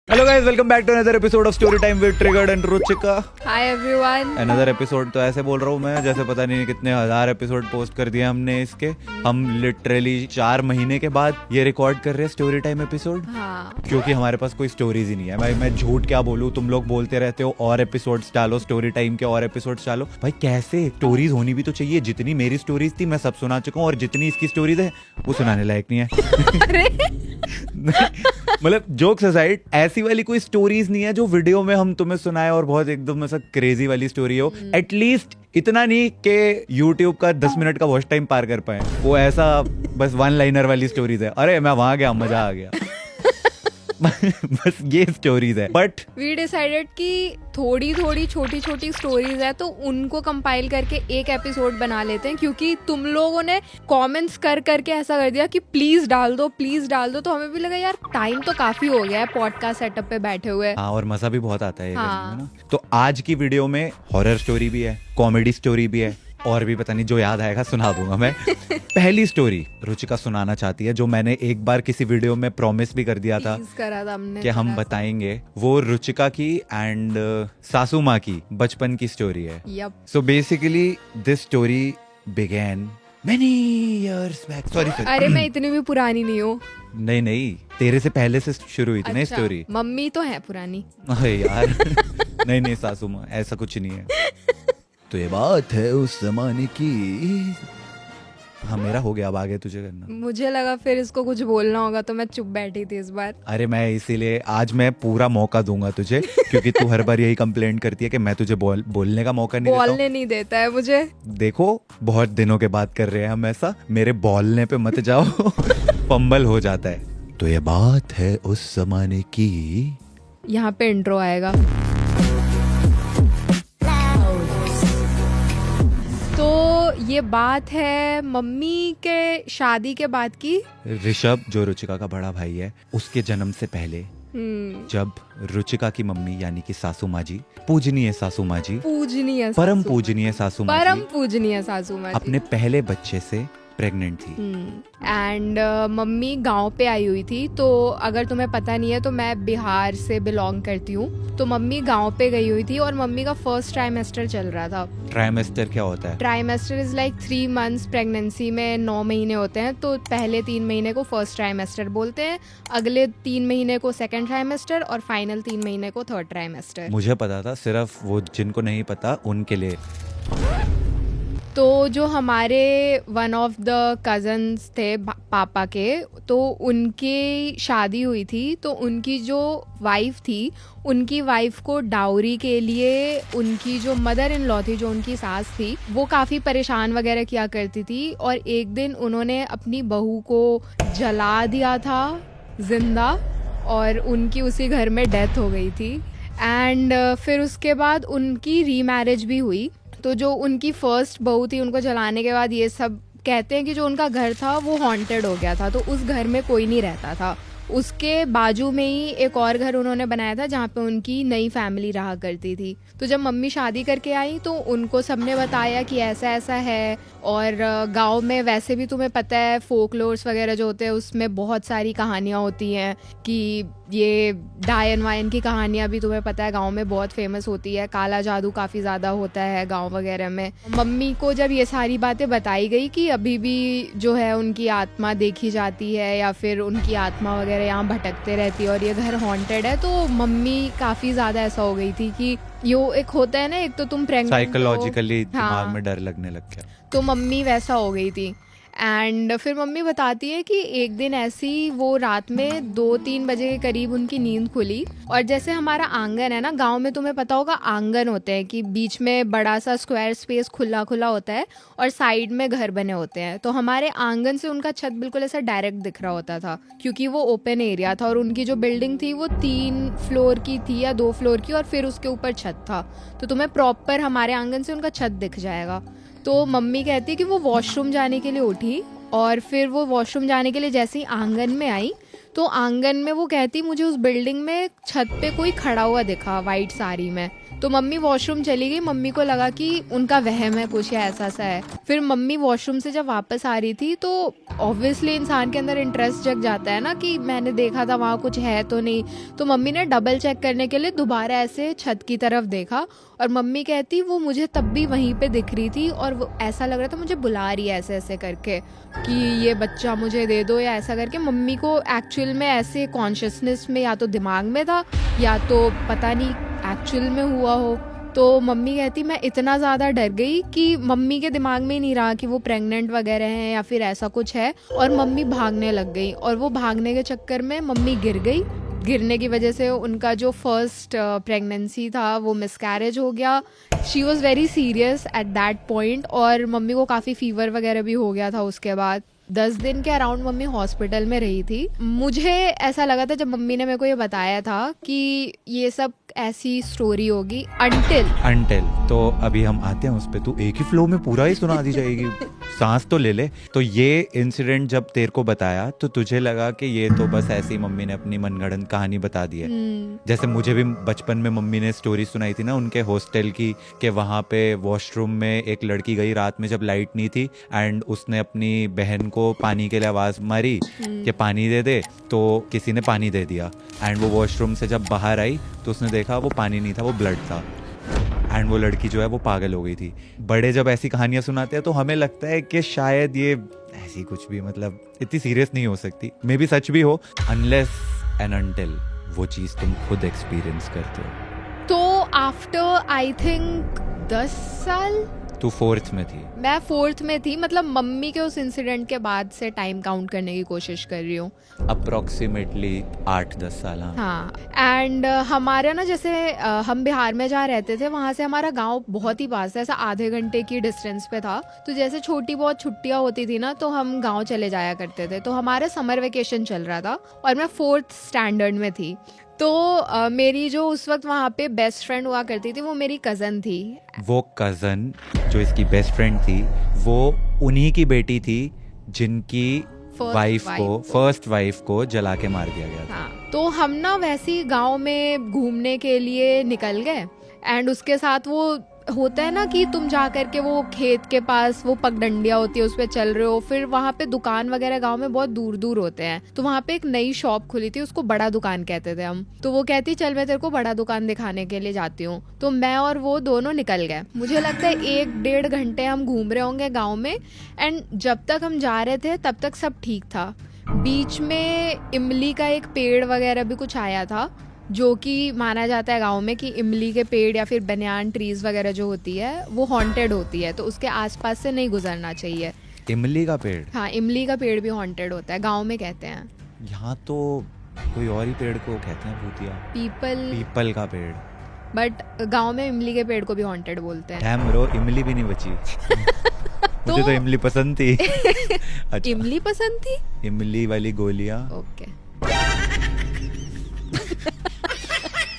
Hello guys, welcome back to another episode of story time with triggered and Ruchika. Hi everyone. Another episode तो ऐसे बोल रहा हूँ मैं जैसे पता नहीं कितने हजार एपिसोड पोस्ट कर दिए हमने इसके। हम लिटरली 4 महीने के बाद ये रिकॉर्ड कर रहे हैं स्टोरी टाइम एपिसोड। हाँ। क्योंकि हमारे पास कोई स्टोरीज ही नहीं है। भाई मैं झूठ क्या बोलूँ, तुम लोग बोलते रहते हो और एपिसोड्स डालो, स्टोरी टाइम के और एपिसोड्स डालो। भाई कैसे, स्टोरीज होनी भी तो चाहिए। जितनी मेरी स्टोरीज थी मैं सब सुना चुका हूँ और जितनी इसकी स्टोरीज है वो सुनाने लायक नहीं है। मतलब जोक्स असाइड, ऐसी वाली कोई स्टोरीज नहीं है जो वीडियो में हम तुम्हें सुनाए और बहुत एकदम ऐसा क्रेजी वाली स्टोरी हो। एटलीस्ट इतना नहीं कि YouTube का 10 मिनट का वॉच टाइम पार कर पाए। वो ऐसा बस वन लाइनर वाली स्टोरीज है। अरे मैं वहां गया, मजा आ गया। बस ये स्टोरीज है। बट वी डिसाइडेड कि थोड़ी थोड़ी छोटी छोटी स्टोरीज है तो उनको कंपाइल करके एक एपिसोड बना लेते हैं, क्योंकि तुम लोगों ने कमेंट्स कर करके ऐसा कर दिया कि प्लीज डाल दो, प्लीज डाल दो। तो हमें भी लगा यार टाइम तो काफी हो गया है पॉडकास्ट सेटअप पे बैठे हुए। हाँ, और मजा भी बहुत आता है ये हाँ। करने में ना। तो आज की वीडियो में हॉरर स्टोरी भी है, कॉमेडी स्टोरी भी है और भी पता नहीं जो याद आएगा सुना दूंगा मैं। पहली स्टोरी रुचिका सुनाना चाहती है, जो मैंने एक बार किसी वीडियो में प्रॉमिस भी कर दिया था हमने कि हम बताएंगे। वो रुचिका की एंड सासू माँ की बचपन की स्टोरी है। Yup. So basically this story begin many years back. Sorry अरे मैं इतनी भी पुरानी नहीं हूँ। नहीं, तेरे से पहले से शुरू हुई थी ना स्टोरी। मम्मी तो है पुरानी। अरे यार नहीं सासू माँ, ऐसा कुछ नहीं है। तो ये बात है उस जमाने की। हाँ मेरा हो गया, अब आगे तुझे करना। मुझे लगा फिर इसको कुछ बोलना होगा तो मैं चुप बैठी थी इस बार। अरे मैं इसीलिए आज मैं पूरा मौका दूंगा तुझे, क्योंकि तू हर बार यही कंप्लेंट करती है कि मैं तुझे बोलने का मौका नहीं देता हूं। बोलने नहीं देता है मुझे। देखो बहुत दिनों के बाद कर रहे हैं हम ऐसा, मेरे बोलने पे मत जाओ। फंबल हो जाता है। तो ये बात है उस जमाने की। यहाँ पे इंट्रो आएगा। तो ये बात है मम्मी के शादी के बाद की। ऋषभ जो रुचिका का बड़ा भाई है, उसके जन्म से पहले जब रुचिका की मम्मी यानी कि सासू माँ जी, पूजनीय सासू माँ जी, पूजनीय परम पूजनीय सासू माँ परम जी, पूजनीय सासू माँ जी अपने पहले बच्चे से प्रेग्नेंट थी। एंड मम्मी गांव पे आई हुई थी। तो अगर तुम्हें पता नहीं है तो मैं बिहार से बिलोंग करती हूँ। तो मम्मी गांव पे गई हुई थी और मम्मी का फर्स्ट ट्राइमेस्टर चल रहा था। ट्राइमेस्टर क्या होता है? Trimester is like 3 months. Pregnancy में 9 महीने होते हैं, तो पहले 3 महीने को फर्स्ट ट्राइमेस्टर बोलते हैं, अगले 3 महीने को सेकंड ट्राइमेस्टर और फाइनल 3 महीने को थर्ड ट्राइमेस्टर। मुझे पता था, सिर्फ वो जिनको नहीं पता उनके लिए। तो जो हमारे वन ऑफ द कजन्स थे पापा के, तो उनकी शादी हुई थी। तो उनकी जो वाइफ थी, उनकी वाइफ को डाउरी के लिए उनकी जो मदर इन लॉ थी, जो उनकी सास थी, वो काफ़ी परेशान वगैरह किया करती थी। और एक दिन उन्होंने अपनी बहू को जला दिया था जिंदा और उनकी उसी घर में डेथ हो गई थी। एंड फिर उसके बाद उनकी रीमैरिज भी हुई। तो जो उनकी फर्स्ट बहू थी, उनको जलाने के बाद ये सब कहते हैं कि जो उनका घर था वो हॉन्टेड हो गया था। तो उस घर में कोई नहीं रहता था। उसके बाजू में ही एक और घर उन्होंने बनाया था जहाँ पे उनकी नई फैमिली रहा करती थी। तो जब मम्मी शादी करके आई तो उनको सबने बताया कि ऐसा ऐसा है। और गांव में वैसे भी तुम्हें पता है फोकलोर्स वगैरह जो होते हैं उसमें बहुत सारी कहानियाँ होती हैं कि ये डायन वायन की कहानियाँ भी तुम्हें पता है गांव में बहुत फेमस होती है। काला जादू काफ़ी ज़्यादा होता है गांव वगैरह में। मम्मी को जब ये सारी बातें बताई गई कि अभी भी जो है उनकी आत्मा देखी जाती है या फिर उनकी आत्मा वगैरह यहाँ भटकते रहती है और ये घर हॉन्टेड है, तो मम्मी काफ़ी ज़्यादा ऐसा हो गई थी कि यो एक होता है ना, एक तो तुम प्रेग्नेंट साइकोलॉजिकली दिमाग में डर लगने लग गया। तो मम्मी वैसा हो गई थी। एंड फिर मम्मी बताती है कि एक दिन ऐसी वो रात में 2-3 बजे के करीब उनकी नींद खुली। और जैसे हमारा आंगन है ना, गांव में तुम्हें पता होगा आंगन होते हैं कि बीच में बड़ा सा स्क्वायर स्पेस खुला खुला होता है और साइड में घर बने होते हैं। तो हमारे आंगन से उनका छत बिल्कुल ऐसा डायरेक्ट दिख रहा होता था, क्योंकि वो ओपन एरिया था। और उनकी जो बिल्डिंग थी वो 3 फ्लोर की थी या 2 फ्लोर की, और फिर उसके ऊपर छत था। तो तुम्हें प्रॉपर हमारे आंगन से उनका छत दिख जाएगा। तो मम्मी कहती है कि वो वॉशरूम जाने के लिए उठी और फिर वो वॉशरूम जाने के लिए जैसे ही आंगन में आई तो आंगन में वो कहती मुझे उस बिल्डिंग में छत पे कोई खड़ा हुआ दिखा वाइट साड़ी में। तो मम्मी वॉशरूम चली गई, मम्मी को लगा कि उनका वहम है कुछ या ऐसा सा है। फिर मम्मी वॉशरूम से जब वापस आ रही थी तो ऑब्वियसली इंसान के अंदर इंटरेस्ट जग जाता है ना कि मैंने देखा था वहाँ कुछ है तो नहीं। तो मम्मी ने डबल चेक करने के लिए दोबारा ऐसे छत की तरफ देखा और मम्मी कहती वो मुझे तब भी वहीं पे दिख रही थी और वो ऐसा लग रहा था मुझे बुला रही है ऐसे ऐसे करके कि ये बच्चा मुझे दे दो या ऐसा करके। मम्मी को एक्चुअल में ऐसे कॉन्शियसनेस में या तो दिमाग में था या तो पता नहीं एक्चुअल में हुआ हो। तो मम्मी कहती मैं इतना ज़्यादा डर गई कि मम्मी के दिमाग में ही नहीं रहा कि वो प्रेग्नेंट वगैरह हैं या फिर ऐसा कुछ है, और मम्मी भागने लग गई। और वो भागने के चक्कर में मम्मी गिर गई। गिरने की वजह से उनका जो फर्स्ट प्रेगनेंसी था वो मिसकैरेज हो गया। She was very serious at that point और मम्मी को काफ़ी फीवर वगैरह भी हो गया था उसके बाद। 10 दिन के अराउंड मम्मी हॉस्पिटल में रही थी। मुझे ऐसा लगा था जब मम्मी ने मेरे को ये बताया था कि ये सब ऐसी स्टोरी होगी अनटिल। तो अभी हम आते हैं उस पे। तू एक ही फ्लो में पूरा ही सुना दी जाएगी, सांस तो ले ले। तो ये इंसिडेंट जब तेरे को बताया तो तुझे लगा कि ये तो बस ऐसे ही मम्मी ने अपनी मनगढ़ंत कहानी बता दी है। जैसे मुझे भी बचपन में मम्मी ने स्टोरी सुनाई थी ना उनके हॉस्टल की, कि वहाँ पे वॉशरूम में एक लड़की गई रात में जब लाइट नहीं थी एंड उसने अपनी बहन को पानी के लिए आवाज़ मारी कि पानी दे दे, तो किसी ने पानी दे दिया। एंड वो वॉशरूम से जब बाहर आई तो उसने देखा वो पानी नहीं था, वो ब्लड था। एंड वो लड़की जो है वो पागल हो गई थी। बड़े जब ऐसी कहानियां सुनाते हैं तो हमें लगता है कि शायद ये ऐसी कुछ भी मतलब इतनी सीरियस नहीं हो सकती। मे बी सच भी हो, अनलेस एंड अनटिल वो चीज़ तुम खुद एक्सपीरियंस करते हो। तो आफ्टर आई थिंक 10 साल तू 4th में थी, मैं 4th में थी, मतलब मम्मी के उस इंसिडेंट के बाद से टाइम काउंट करने की कोशिश कर रही हूँ। अप्रोक्सीमेटली 8-10 साल। हाँ एंड हमारा ना जैसे हम बिहार में जहाँ रहते थे वहाँ से हमारा गांव बहुत ही पास है, ऐसा आधे घंटे की डिस्टेंस पे था। तो जैसे छोटी बहुत छुट्टियाँ होती थी ना तो हम गांव चले जाया करते थे। तो हमारा समर वेकेशन चल रहा था और मैं 4th स्टैंडर्ड में थी। तो मेरी जो उस वक्त वहाँ पे बेस्ट फ्रेंड हुआ करती थी वो मेरी कज़न थी। वो कज़न जो इसकी बेस्ट फ्रेंड थी वो उन्हीं की बेटी थी जिनकी फर्स्ट वाइफ को जला के मार दिया गया था। हाँ, तो हम ना वैसे ही गाँव में घूमने के लिए निकल गए एंड उसके साथ वो होता है ना कि तुम जा करके वो खेत के पास वो पगडंडियाँ होती है उस पर चल रहे हो। फिर वहाँ पे दुकान वगैरह गांव में बहुत दूर दूर होते हैं। तो वहाँ पे एक नई शॉप खुली थी, उसको बड़ा दुकान कहते थे हम। तो वो कहती चल मैं तेरे को बड़ा दुकान दिखाने के लिए जाती हूँ। तो मैं और वो दोनों निकल गए। मुझे लगता है 1-1.5 घंटे हम घूम रहे होंगे गाँव में एंड जब तक हम जा रहे थे तब तक सब ठीक था। बीच में इमली का एक पेड़ वगैरह भी कुछ आया था जो कि माना जाता है गांव में कि इमली के पेड़ या फिर बनियान ट्रीज वगैरह जो होती है वो हॉन्टेड होती है, तो उसके आसपास से नहीं गुजरना चाहिए। इमली का पेड़? हाँ, इमली का पेड़ भी हॉन्टेड होता है, गांव में कहते हैं। यहाँ तो कोई और ही पेड़ को कहते हैं भूतिया, पीपल का पेड़, बट गांव में इमली के पेड़ को भी हॉन्टेड बोलते हैं। डैम ब्रो, इमली भी नहीं बची। मुझे तो इमली पसंद थी। अच्छा, इमली पसंद थी? इमली वाली गोलियां। ओके।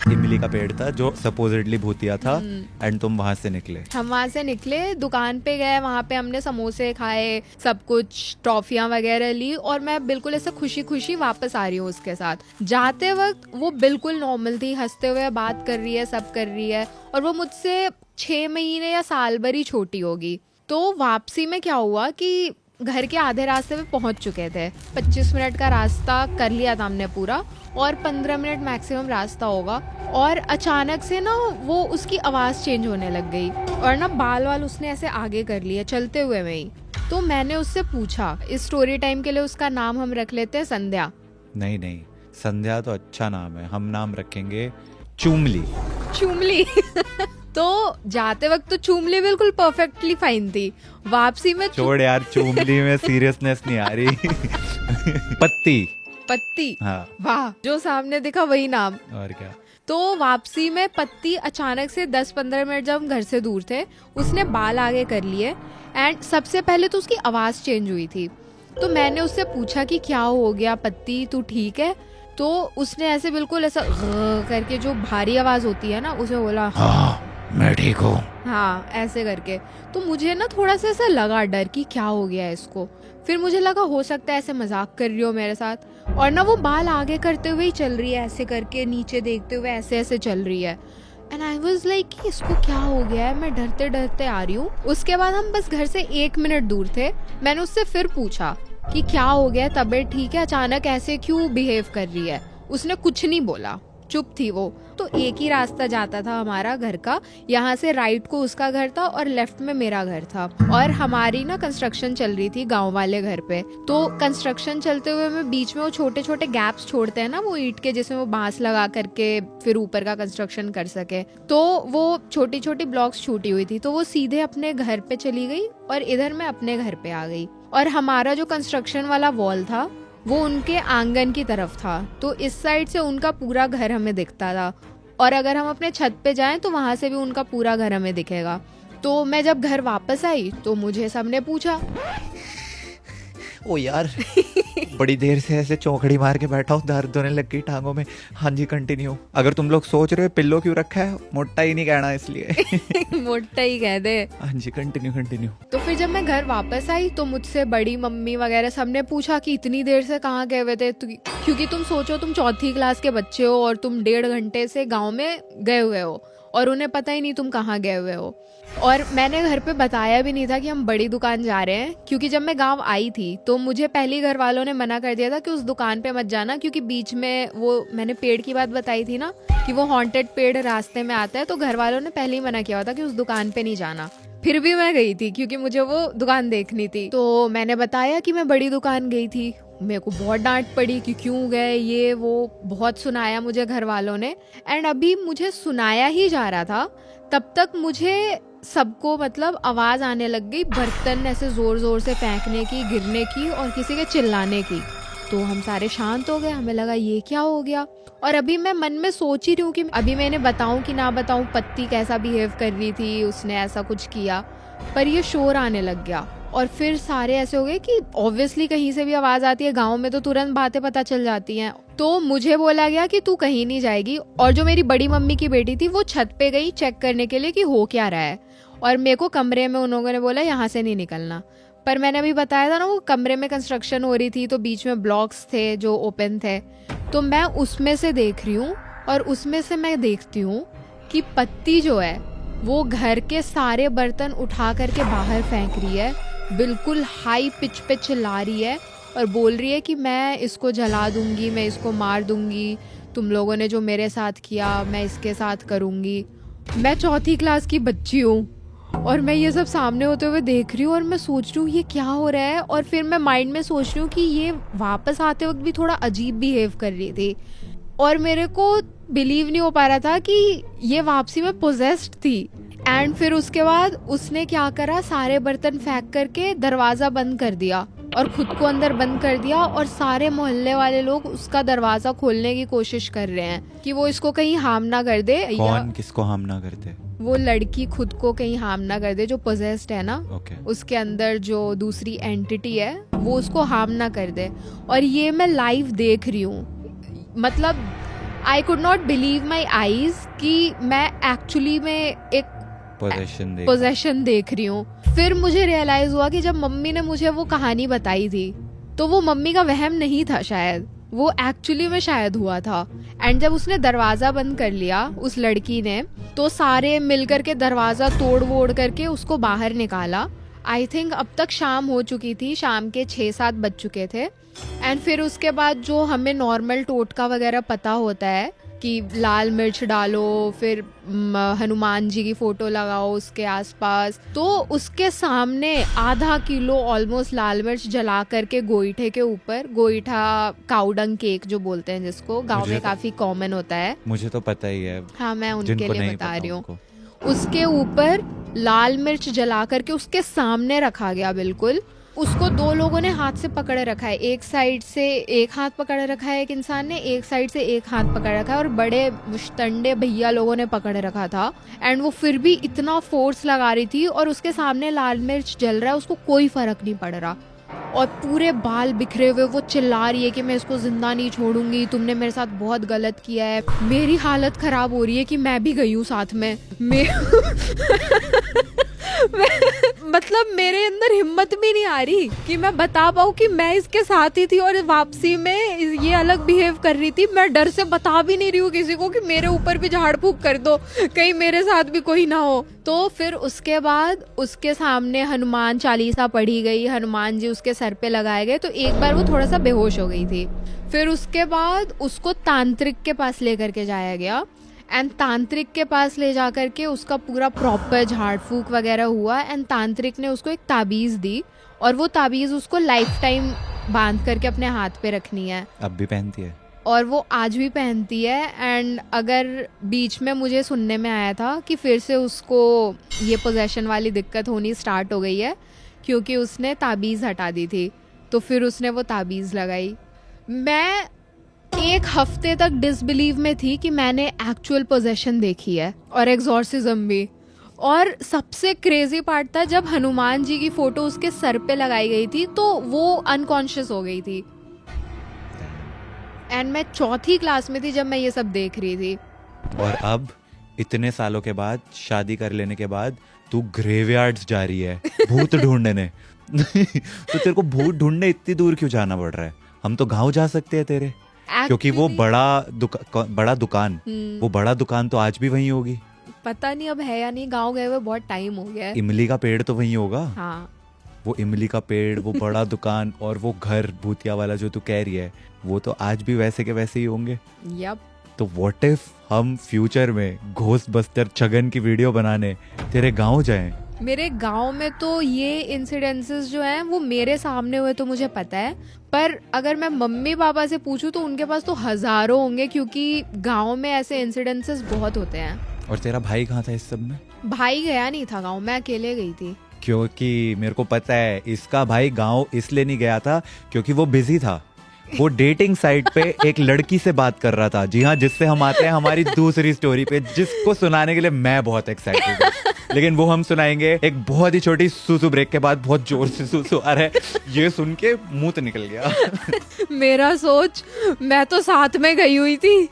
इमली का पेड़ था जो सपोजिटली भूतिया था एंड तुम वहां से निकले। हम वहां से निकले, दुकान पे गए, वहां पे हमने समोसे खाए, सब कुछ टॉफियां वगैरह ली और मैं बिल्कुल ऐसे खुशी खुशी वापस आ रही हूँ उसके साथ। जाते वक्त वो बिल्कुल नॉर्मल थी, हंसते हुए बात कर रही है, सब कर रही है और वो मुझसे 6 महीने या साल भर ही छोटी होगी। तो वापसी में क्या हुआ कि घर के आधे रास्ते पे पहुंच चुके थे। 25 मिनट का रास्ता कर लिया था हमने पूरा और 15 मिनट मैक्सिमम रास्ता होगा और अचानक से ना वो उसकी आवाज़ चेंज होने लग गई और ना बाल वाल उसने ऐसे आगे कर लिए चलते हुए में ही। तो मैंने उससे पूछा, इस स्टोरी टाइम के लिए उसका नाम हम रख लेते हैं संध्या। नहीं, संध्या तो अच्छा नाम है, हम नाम रखेंगे चुमली। तो जाते वक्त तो चुमली बिल्कुल परफेक्टली फाइन थी, वापसी में छोड़ यार, चुमली में सीरियसनेस नहीं आ रही। पत्ती। हाँ, वाह, जो सामने दिखा वही नाम। और क्या। तो वापसी में पत्ती अचानक से 10-15 मिनट जब हम घर से दूर थे उसने बाल आगे कर लिए एंड सबसे पहले तो उसकी आवाज़ चेंज हुई थी। तो मैंने उससे पूछा कि क्या हो गया पत्ती, तू ठीक है? तो उसने ऐसे बिल्कुल ऐसा करके जो भारी आवाज़ होती है ना उसमें बोला हाँ। मैं ठीक हूँ। हाँ ऐसे करके। तो मुझे ना थोड़ा सा ऐसा लगा डर कि क्या हो गया है इसको। फिर मुझे लगा हो सकता है ऐसे मजाक कर रही हो मेरे साथ, और ना वो बाल आगे करते हुए ही चल रही है, ऐसे करके नीचे देखते हुए ऐसे ऐसे चल रही है। एंड आई वॉज लाइक कि इसको क्या हो गया है, मैं डरते डरते आ रही हूँ। उसके बाद हम बस घर से 1 मिनट दूर थे। मैंने उससे फिर पूछा कि क्या हो गया, तबीयत ठीक है, अचानक ऐसे क्यों बिहेव कर रही है। उसने कुछ नहीं बोला, चुप थी वो। तो एक ही रास्ता जाता था हमारा घर का, यहाँ से राइट को उसका घर था और लेफ्ट में मेरा घर था। और हमारी ना कंस्ट्रक्शन चल रही थी गांव वाले घर पे। तो कंस्ट्रक्शन चलते हुए में बीच में वो छोटे छोटे गैप्स छोड़ते हैं ना वो ईंट के, जिसमें वो बांस लगा करके फिर ऊपर का कंस्ट्रक्शन कर सके। तो वो छोटी छोटी ब्लॉक्स छूटी हुई थी, तो वो सीधे अपने घर पे चली गई और इधर मैं अपने घर पे आ गई। और हमारा जो कंस्ट्रक्शन वाला वॉल था वो उनके आंगन की तरफ था, तो इस साइड से उनका पूरा घर हमें दिखता था। और अगर हम अपने छत पे जाएं तो वहां से भी उनका पूरा घर हमें दिखेगा। तो मैं जब घर वापस आई तो मुझे सबने पूछा ओ यार बड़ी देर से ऐसे चौकड़ी मार के बैठा हूँ, दर्द होने लग गई टांगों में। हाँ जी कंटिन्यू। अगर तुम लोग सोच रहे हो पिल्लो क्यों रखा है, मोटा ही नहीं कहना इसलिए। मोटा ही कह दे। हाँ जी कंटिन्यू कंटिन्यू। तो फिर जब मैं घर वापस आई तो मुझसे बड़ी मम्मी वगैरह सबने पूछा कि इतनी देर से कहाँ गए हुए थे, क्योंकि तुम सोचो तुम 4th क्लास के बच्चे हो और तुम 1.5 घंटे से गाँव में गए हुए हो और उन्हें पता ही नहीं तुम कहाँ गए हुए हो। और मैंने घर पे बताया भी नहीं था कि हम बड़ी दुकान जा रहे हैं, क्योंकि जब मैं गांव आई थी तो मुझे पहले घर वालों ने मना कर दिया था कि उस दुकान पे मत जाना, क्योंकि बीच में वो मैंने पेड़ की बात बताई थी ना कि वो हॉन्टेड पेड़ रास्ते में आता है, तो घर वालों ने पहले ही मना किया था कि उस दुकान पे नहीं जाना। फिर भी मैं गई थी क्योंकि मुझे वो दुकान देखनी थी। तो मैंने बताया कि मैं बड़ी दुकान गई थी। मेरे को बहुत डांट पड़ी कि क्यों गए, ये वो बहुत सुनाया मुझे घर वालों ने। एंड अभी मुझे सुनाया ही जा रहा था तब तक मुझे सबको मतलब आवाज आने लग गई, बर्तन ऐसे जोर जोर से फेंकने की, गिरने की और किसी के चिल्लाने की। तो हम सारे शांत हो गए, हमें लगा ये क्या हो गया। और अभी मैं मन में सोच ही रही हूँ कि अभी मैं इन्हें बताऊं कि ना बताऊं, पत्ती कैसा बिहेव कर रही थी, उसने ऐसा कुछ किया। पर ये शोर आने लग गया और फिर सारे ऐसे हो गए कि ऑब्वियसली कहीं से भी आवाज आती है, गांव में तो तुरंत बातें पता चल जाती हैं। तो मुझे बोला गया कि तू कहीं नहीं जाएगी। और जो मेरी बड़ी मम्मी की बेटी थी वो छत पे गई चेक करने के लिए कि हो क्या रहा है, और मेरे को कमरे में उन लोगों ने बोला यहाँ से नहीं निकलना। पर मैंने अभी बताया था ना वो कमरे में कंस्ट्रक्शन हो रही थी, तो बीच में ब्लॉक्स थे जो ओपन थे, तो मैं उसमें से देख रही हूँ और उसमें से मैं देखती हूँ कि पत्ती जो है वो घर के सारे बर्तन उठा करके बाहर फेंक रही है, बिल्कुल हाई पिच पे चिल्ला रही है और बोल रही है कि मैं इसको जला दूंगी, मैं इसको मार दूंगी, तुम लोगों ने जो मेरे साथ किया मैं इसके साथ करूंगी। मैं 4th क्लास की बच्ची हूँ और मैं ये सब सामने होते हुए देख रही हूँ और मैं सोच रही हूँ ये क्या हो रहा है। और फिर मैं माइंड में सोच रही हूँ कि ये वापस आते वक्त भी थोड़ा अजीब बिहेव कर रही थी और मेरे को बिलीव नहीं हो पा रहा था कि ये वापसी में पोजेस्ड थी। एंड फिर उसके बाद उसने क्या करा, सारे बर्तन फेंक करके दरवाजा बंद कर दिया और खुद को अंदर बंद कर दिया। और सारे मोहल्ले वाले लोग उसका दरवाजा खोलने की कोशिश कर रहे हैं कि वो इसको कहीं हार्म ना कर दे। कौन किसको हार्म ना करते? वो लड़की खुद को कहीं हार्म ना कर दे जो पोजेस्ड है ना। उसके अंदर जो दूसरी एंटिटी है वो उसको हार्म ना कर दे। और ये मैं लाइव देख रही हूँ, मतलब I could not believe my eyes कि मैं एक्चुअली में एक पोजेशन देख रही हूँ। फिर मुझे रियलाइज हुआ कि जब मम्मी ने मुझे वो कहानी बताई थी तो वो मम्मी का वहम नहीं था, शायद वो एक्चुअली में शायद हुआ था। एंड जब उसने दरवाजा बंद कर लिया उस लड़की ने, तो सारे मिलकर के दरवाजा तोड़ वोड़ करके उसको बाहर निकाला। आई थिंक अब तक शाम हो चुकी थी, शाम के 6-7 बज चुके थे। एंड फिर उसके बाद जो हमें नॉर्मल टोटका वगैरह पता होता है कि लाल मिर्च डालो, फिर हनुमान जी की फोटो लगाओ उसके आसपास, तो उसके सामने आधा किलो ऑलमोस्ट लाल मिर्च जला करके गोईठे के ऊपर, गोईठा काउडंग केक जो बोलते हैं जिसको गांव में काफी कॉमन होता है, मुझे तो पता ही है, हाँ मैं उनके लिए बता रही हूँ, उसके ऊपर लाल मिर्च जला करके उसके सामने रखा गया। बिल्कुल उसको 2 लोगों ने हाथ से पकड़े रखा है, एक साइड से एक हाथ पकड़े रखा है एक इंसान ने, एक साइड से एक हाथ पकड़ रखा है, और बड़े मुश्तंडे भैया लोगों ने पकड़े रखा था। एंड वो फिर भी इतना फोर्स लगा रही थी और उसके सामने लाल मिर्च जल रहा है, उसको कोई फर्क नहीं पड़ रहा। और पूरे बाल बिखरे हुए वो चिल्ला रही है कि मैं इसको जिंदा नहीं छोड़ूंगी, तुमने मेरे साथ बहुत गलत किया है। मेरी हालत ख़राब हो रही है कि मैं भी गई हूँ साथ में। मतलब मेरे अंदर हिम्मत भी नहीं आ रही कि मैं बता पाऊँ कि मैं इसके साथ ही थी और वापसी में ये अलग बिहेव कर रही थी। मैं डर से बता भी नहीं रही हूँ किसी को कि मेरे ऊपर भी झाड़ फूक कर दो, कहीं मेरे साथ भी कोई ना हो। तो फिर उसके बाद उसके सामने हनुमान चालीसा पढ़ी गई, हनुमान जी उसके सर पे लगाए गए, तो एक बार वो थोड़ा सा बेहोश हो गई थी। फिर उसके बाद उसको तांत्रिक के पास लेकर के जाया गया एंड तांत्रिक के पास ले जा कर के उसका पूरा प्रॉपर झाड़ फूक वगैरह हुआ एंड तांत्रिक ने उसको एक ताबीज़ दी और वो ताबीज़ उसको लाइफ टाइम बांध करके अपने हाथ पे रखनी है। अब भी पहनती है और वो आज भी पहनती है। एंड अगर बीच में मुझे सुनने में आया था कि फिर से उसको ये पोजेशन वाली दिक्कत होनी स्टार्ट हो गई है क्योंकि उसने ताबीज़ हटा दी थी, तो फिर उसने वो ताबीज़ लगाई। मैं एक हफ्ते तक डिसबिलीव में थी कि मैंने एक्चुअल पोजेशन देखी है और एग्जॉर्सिज्म भी। और सबसे क्रेजी पार्ट था जब हनुमान जी की फोटो उसके सर पे लगाई गई थी तो वो अनकॉन्शियस हो गई थी। एंड मैं 4th क्लास में थी जब मैं ये सब देख रही थी। और अब इतने सालों के बाद, शादी कर लेने के बाद, तू ग्रेवयार्ड्स जा रही है भूत ढूंढने। तो तेरे को भूत ढूंढने इतनी दूर क्यों जाना पड़ रहा है? हम तो गांव जा सकते हैं तेरे, क्योंकि वो बड़ा दुकान वो बड़ा दुकान तो आज भी वहीं होगी। पता नहीं अब है या नहीं, गांव गए हुए बहुत टाइम हो गया है। इमली का पेड़ तो वहीं होगा। हाँ, वो इमली का पेड़, वो बड़ा दुकान और वो घर भूतिया वाला जो तू कह रही है, वो तो आज भी वैसे के वैसे ही होंगे। यप। तो व्हाट इफ हम फ्यूचर में घोस्टबस्टर छगन की वीडियो बनाने तेरे गांव जाएं? मेरे गांव में तो ये इंसिडेंसेस जो हैं वो मेरे सामने हुए तो मुझे पता है, पर अगर मैं मम्मी पापा से पूछूं तो उनके पास तो हजारों होंगे क्योंकि गांव में ऐसे इंसिडेंसेस बहुत होते हैं। और तेरा भाई कहाँ था इस सब में? भाई गया नहीं था गांव, मैं अकेले गई थी। क्योंकि मेरे को पता है इसका भाई गांव इसलिए नहीं गया था क्योंकि वो बिजी था। वो डेटिंग साइट पे एक लड़की से बात कर रहा था। जी हाँ, जिससे हम आते हैं हमारी दूसरी स्टोरी पे, जिसको सुनाने के लिए मैं बहुत एक्साइटेड हूँ। लेकिन वो हम सुनाएंगे एक बहुत ही छोटी सुसु ब्रेक के बाद। बहुत जोर से सुसु आ रहा है, ये सुन के मुंह तो निकल गया। मेरा सोच, मैं तो साथ में गई हुई थी।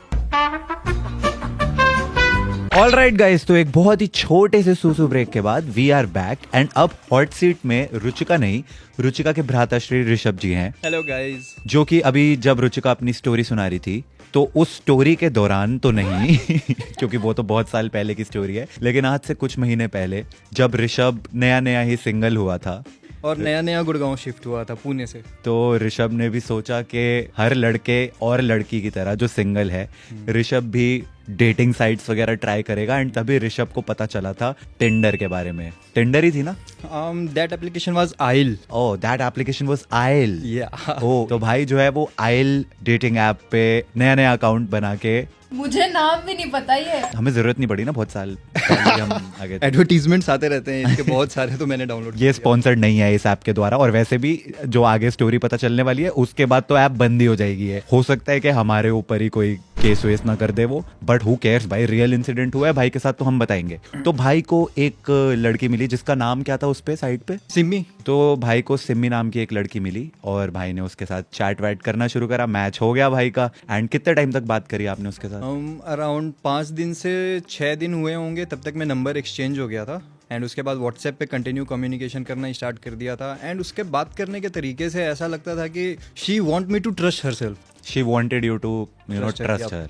ऑल राइट गाइस, तो एक बहुत ही छोटे से सुसु ब्रेक के बाद वी आर बैक एंड अब हॉट सीट में रुचिका नहीं, रुचिका के भ्राताश्री ऋषभ जी हैं। Hello guys. जो कि अभी जब रुचिका अपनी स्टोरी सुना रही थी तो उस स्टोरी के दौरान तो नहीं क्योंकि वो तो बहुत साल पहले की स्टोरी है, लेकिन आज से कुछ महीने पहले जब ऋषभ नया नया ही सिंगल हुआ था और नया नया गुड़गांव शिफ्ट हुआ था पुणे से, तो ऋषभ ने भी सोचा कि हर लड़के और लड़की की तरह जो सिंगल है, ऋषभ भी डेटिंग साइट्स वगैरह ट्राई करेगा। एंड तभी ऋषभ को पता चला था टिंडर के बारे में। टिंडर ही थी ना? That application was aisle. Oh, that application was aisle. Yeah. Oh, तो भाई जो है वो आइल डेटिंग ऐप पे नया नया अकाउंट बना के, मुझे नाम भी नहीं पता ये। हमें जरूरत नहीं पड़ी ना, बहुत साल पहले हम आगे थे। एडवर्टीजमेंट्स आते रहते हैं इसके बहुत सारे, तो मैंने डाउनलोड ये स्पॉन्सर्ड नहीं है इस ऐप के द्वारा। और वैसे भी जो आगे स्टोरी पता चलने वाली है उसके बाद तो ऐप बंद ही हो जाएगी। है हो सकता है कि हमारे ऊपर ही कोई केस वेस ना कर दे वो, बट हु केयर्स भाई, रियल इंसिडेंट हुआ है भाई के साथ तो हम बताएंगे। तो भाई को एक लड़की मिली जिसका नाम क्या था उस पे साइट पे? सिम्मी। तो भाई को सिम्मी नाम की एक लड़की मिली और भाई ने उसके साथ चैट वैट करना शुरू करा। मैच हो गया भाई का। एंड कितने टाइम तक बात करी आपने उसके साथ? अराउंड 5 दिन से 6 दिन हुए होंगे, तब तक में नंबर एक्सचेंज हो गया था। एंड उसके बाद व्हाट्सएप पे कंटिन्यू कम्युनिकेशन करना स्टार्ट कर दिया था। एंड उसके बात करने के तरीके से ऐसा लगता था कि she want me to trust herself. She wanted you to, you know, trust her.